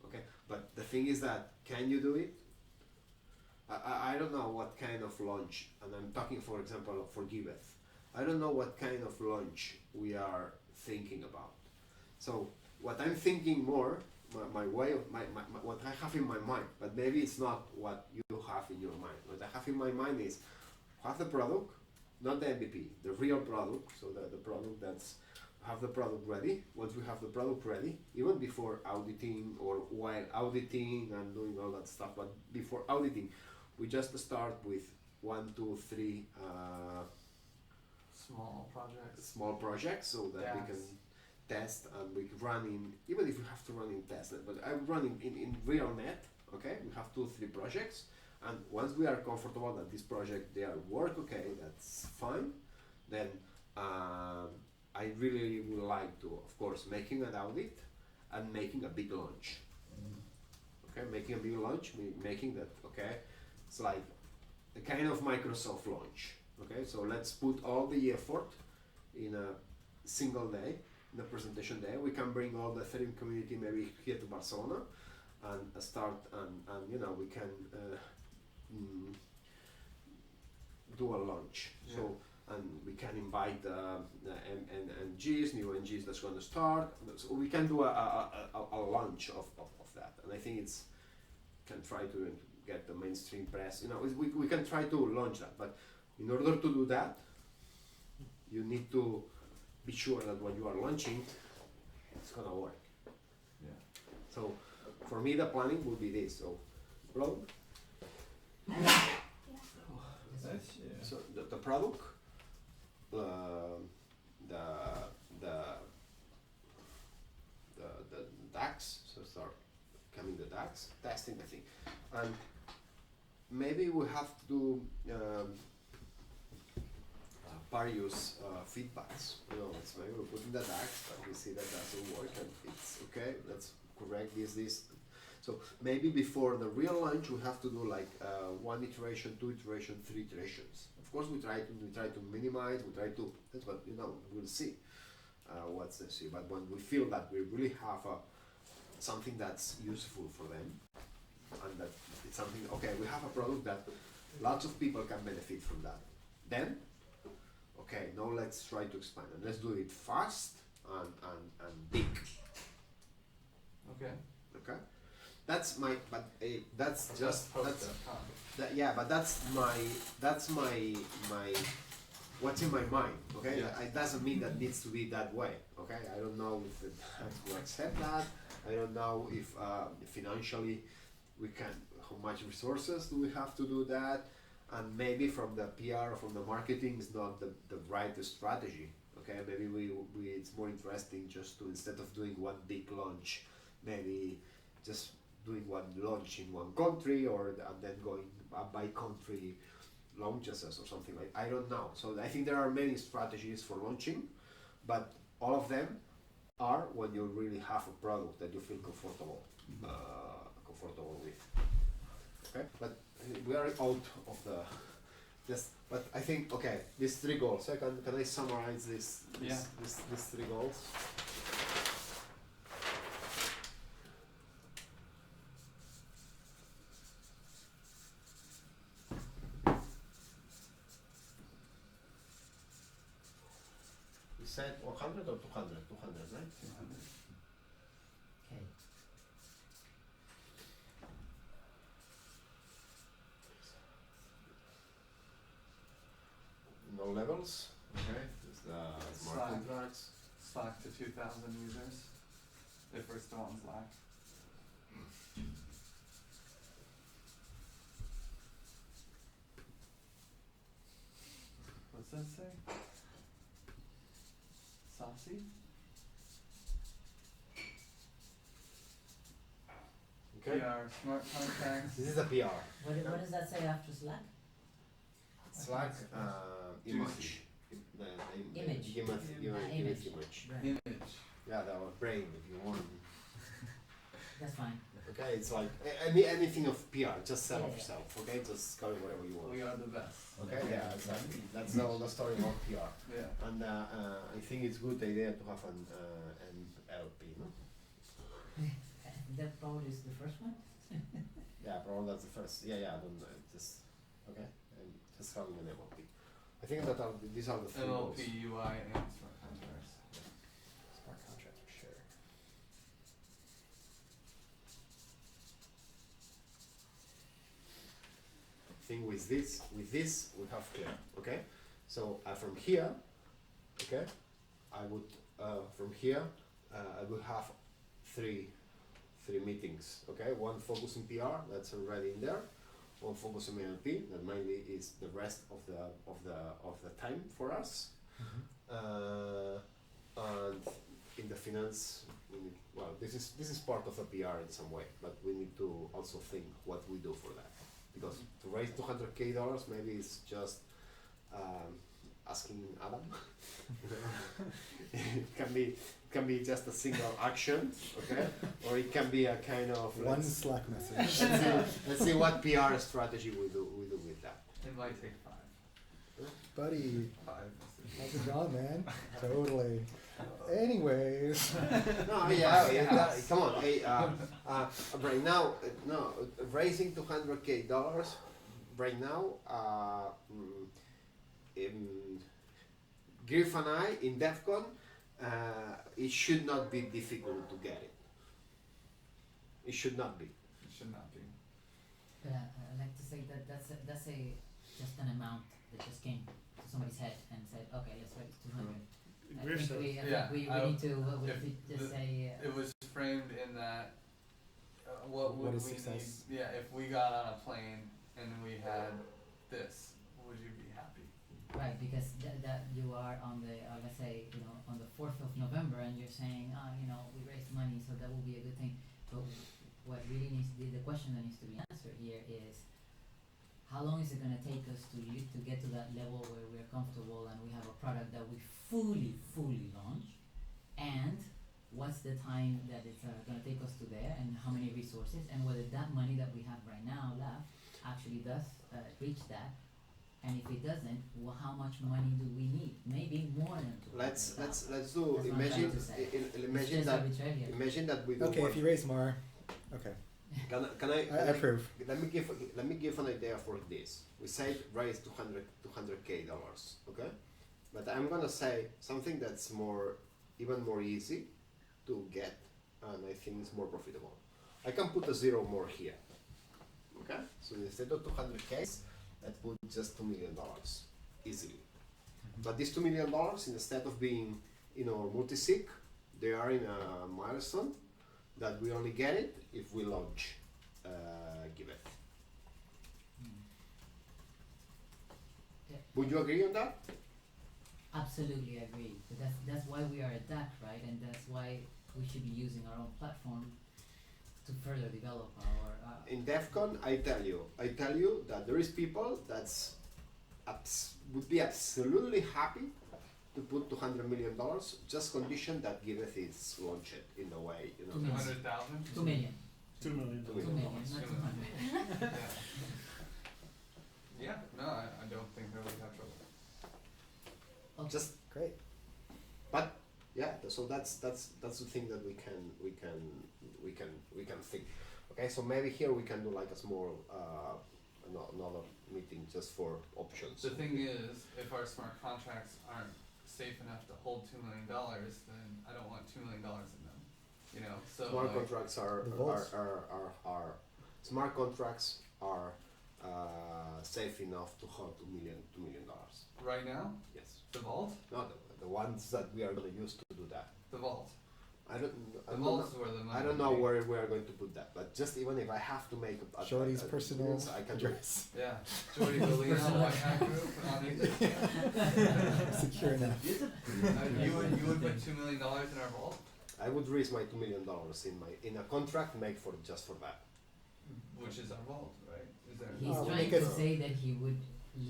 Okay, but the thing is that, can you do it? I don't know what kind of launch, and I'm talking for example for Giveth. I don't know what kind of launch we are thinking about. So what I'm thinking more, my way of my what I have in my mind, but maybe it's not what you have in your mind. What I have in my mind is have the product, not the MVP, the real product. So the product that's have the product ready. Once we have the product ready, even before auditing or while auditing and doing all that stuff, but before auditing, we just start with 1, 2, 3 Small projects. so that we DACs. can test, and we can run in, even if we have to run in testnet, but I'm running in real net. Okay, we have 2, 3 projects, and once we are comfortable that this project they are work okay, that's fine, then I really would like to, of course, making an audit and making a big launch. Okay, making a big launch, making that, okay, it's like a kind of Microsoft launch. Okay, so let's put all the effort in a single day, in the presentation day. We can bring all the Ethereum community maybe here to Barcelona and start, and we can mm, do a launch. Yeah. So, and we can invite the NGs, new NGs that's going to start. So we can do a launch of that. And I think it's, can try to get the mainstream press. You know, we can try to launch that. But in order to do that, you need to be sure that what you are launching, it's going to work. Yeah. So for me, the planning would be this. So, product. So the product, the DAX. So start coming the DAX testing, I think, and maybe we have to do various feedbacks. You know, it's maybe we put in the DAX, but we see that doesn't work, and it's okay. Let's correct this. So maybe before the real launch, we have to do like 1 iteration, 2 iteration, 3 iterations. Of course, we try to minimize. We try to. That's what we'll see. What's the issue? But when we feel that we really have something that's useful for them, and that it's something. Okay, we have a product that lots of people can benefit from that. Then, okay, now let's try to expand and let's do it fast and big. Okay. Okay. That's my, but that's just that's Post.com. yeah, but that's my what's in my mind. Okay, Yeah. it doesn't mean that needs to be that way. Okay, I don't know if it has to accept that. I don't know if financially we can. How much resources do we have to do that? And maybe from the PR or from the marketing is not the right strategy. Okay, maybe we it's more interesting just to, instead of doing one big launch, maybe just doing one launch in one country, and then going by country launches or something like. I don't know. So I think there are many strategies for launching, but all of them are when you really have a product that you feel comfortable with. Okay, but we are out of the. Yes, but I think okay. These 3 goals. So can I summarize these 3 goals? We said 100 or 200? 200, right? 200. Okay. No levels. Okay. There's the smart Slack. contracts. Slack to 2,000 users if we're still on Slack. What's that say? Saucy? Okay. PR, smart contracts. This is a PR. What does that say after Slack? Slack image. Image. Image. Right. Image. Yeah, the brain if you want. That's fine. Okay, it's like anything of PR, just sell of yourself. Okay, just call it whatever you want. We are the best. Okay, yeah, exactly. That's the story about PR. Yeah. And I think it's good idea to have an LP, no? That probably is the first one. Yeah, probably that's the first. Yeah, I don't know. Just okay, and just having an LP. I think that these are the 3 goals. LLP, UI, and smart contracts. Smart contract for sure. I think with this we have clear. Okay, so from here, okay, I would from here I will have three meetings. Okay, one focus on PR, that's already in there. One focus on NLP, that mainly is the rest of the time for us. And in the finance, this is part of a PR in some way, but we need to also think what we do for that, because to raise $200K maybe it's just asking Adam. It can be just a single action, okay, or it can be a kind of One Slack message. let's see what PR strategy we do with that. It might take 5. Buddy, 5 how's it going, man? Totally. Anyways. No, yeah, come on. Hey, right now, no, raising $200K right now, Griff and I in DEFCON, it should not be difficult to get it. It should not be. It should not be. But I'd like to say that that's just an amount that just came to somebody's head and said, okay, let's raise 200. I Griff think said- we, I Yeah, think we I- need to if just the- say. It was framed in that, what What would is we success? need? Yeah, if we got on a plane and we had this, would you be happy? Right, because that you are on the, let's say, on the 4th of November and you're saying, we raised money, so that will be a good thing. But what really needs to be, the question that needs to be answered here is, how long is it gonna take us to get to that level where we're comfortable and we have a product that we fully launch? And what's the time that it's gonna take us to there and how many resources? And whether that money that we have right now left actually does reach that. And if it doesn't, well, how much money do we need? Maybe more than 200,000. Let's do. That's what I'm Imagine trying to say. imagine It's just that. arbitrary. Imagine that we do Okay, work. if you raise more, okay, Can I I approve. Let me give an idea for this. We say raise 200K dollars, okay? But I'm gonna say something that's even more easy to get, and I think it's more profitable. I can put a zero more here, okay? So instead of 200K, let's put just $2 million easily. But these $2 million, instead of being in our multi-sig, they are in a milestone that we only get it if we launch Giveth. Yeah. Would you agree on that? Absolutely agree. But that's why we are a DAC, right? And that's why we should be using our own platform to further develop our. In DEFCON, I tell you that there is people that's would be absolutely happy to put $200 million, just condition that Giveth is launched in a way, 200,000? 2 million. 2 million. 2 2 million. million, not 200. Yeah, no, I don't think that we have trouble. Okay. Just great. But yeah, so that's the thing that we can think. Okay, so maybe here we can do like a small another meeting just for options. The thing is, if our smart contracts aren't safe enough to hold $2 million, then I don't want $2 million in them. So Smart like, contracts are The vaults. smart contracts are safe enough to hold $2 million. right now, Yes. the vault, No, the ones that we are going to use to do that. the vault, I don't the know. vault's where the money. I don't know would be. where we are going to put that, but just even if I have to make a Shorty's personal yes, I can do it. address. Yeah, Jordy Galena, White Hat Group on it. Secure enough. You would put $2 million in our vault, I would raise my $2 million in a contract made for just for that. which is our vault, right? Is there? He's Oh, trying because- to say that he would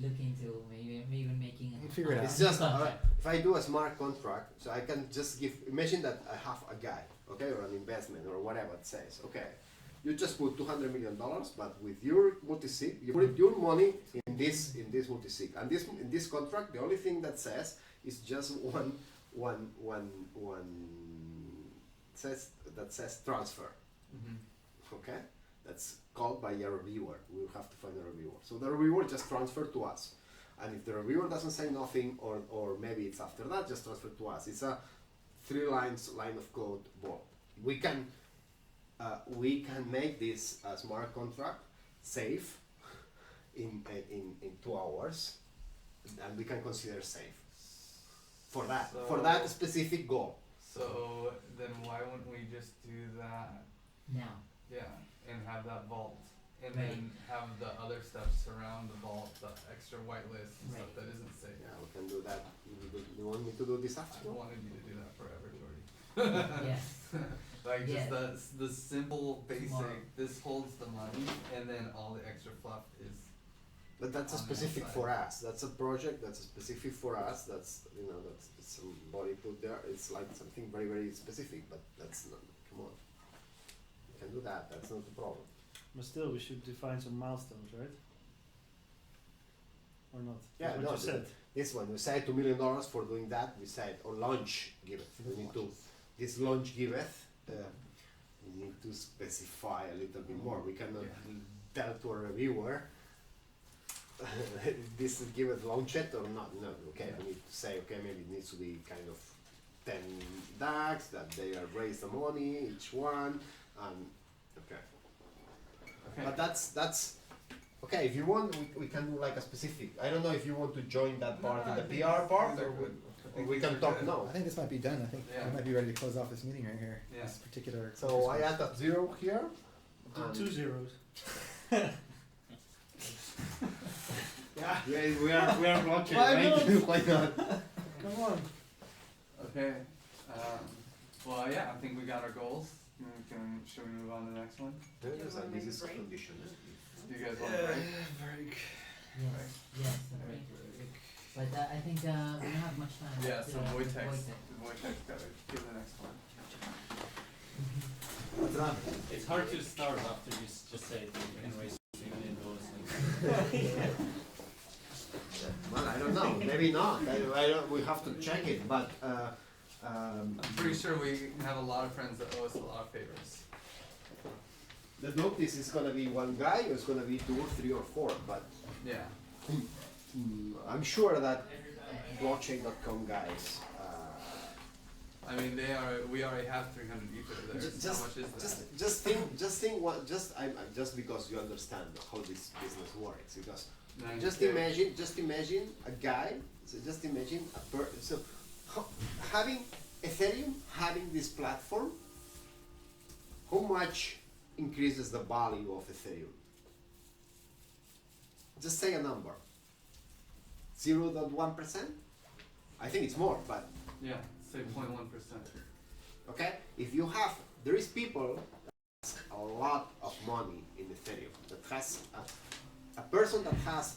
look into maybe making We'll figure it out. It's just contract. if I do a smart contract, so I can just imagine that I have a guy, okay, or an investment or whatever it says, okay, you just put $200 million, but with your multi-sig, you put your money in this multi-sig, and in this contract, the only thing that says is just one says transfer, Mm-hmm. okay, that's called by a reviewer. We'll have to find a reviewer. So the reviewer just transfer to us. And if the reviewer doesn't say nothing, or maybe it's after that, just transfer to us. It's a 3 line of code vault. We can make this smart contract safe in 2 hours, and we can consider safe for that specific goal. So then why wouldn't we just do that? Now. Yeah, and have that vault, and Right. then have the other stuff surround the vault, the extra whitelist and stuff Right. that isn't safe. Yeah, we can do that. You want me to do this I afternoon? wanted you to do that forever, Jordy. Yes. Like just Yeah. the simple basic. Tomorrow. This holds the money, and then all the extra fluff is. But that's a On the specific outside. for us. That's a project that's specific for us. That's that's somebody put there. It's like something very very specific. But that's not. Come on, you can do that. That's not the problem. But still, we should define some milestones, right? Or not? Yeah, That's what no, you said. This one we said $2 million for doing that. We said or launch Giveth. We need to this launch Giveth. We need to specify a little bit more. We cannot tell to a reviewer. this is give it launch it or not? No. Okay, we need to say okay, maybe it needs to be kind of 10 DACs that they are raise the money each one, and okay. Okay. But that's okay. If you want, we can do like a specific. I don't know if you want to join that part in the PR part, or we can talk now. I think this might be done. I think Yeah. we might be ready to close off this meeting right here. Yeah. This particular. So I add a 0 here. Do and- 2 zeros. Yeah, we are blocking, Why right? not? Why not? Come on. Okay. Well, yeah, I think we got our goals. Should we move on to the next one? This wanna make a is a break? condition. Do you guys want to break? Yes, yes, okay. But I think we don't have much time. Yeah, left, so Wojtek. Wojtek's gotta give the next one. What's that? It's hard to start after you just say it, you can raise $3 million. Well, I don't know. Maybe not. I don't. We have to check it. But I'm pretty sure we have a lot of friends that owe us a lot of favors. the notice is gonna be one guy, or it's gonna be 2 or 3 or 4. But Yeah. I'm sure that blockchain.com guys. I mean, we already have 300 ether there. How much is that? Just think what just because you understand how this business works, because 90K. just imagine a guy, so just imagine having Ethereum, having this platform, how much increases the value of Ethereum? Just say a number. 0.1%? I think it's more, but Yeah, say 0.1%. okay? If you have, there is people that has a lot of money in Ethereum, that has a person that has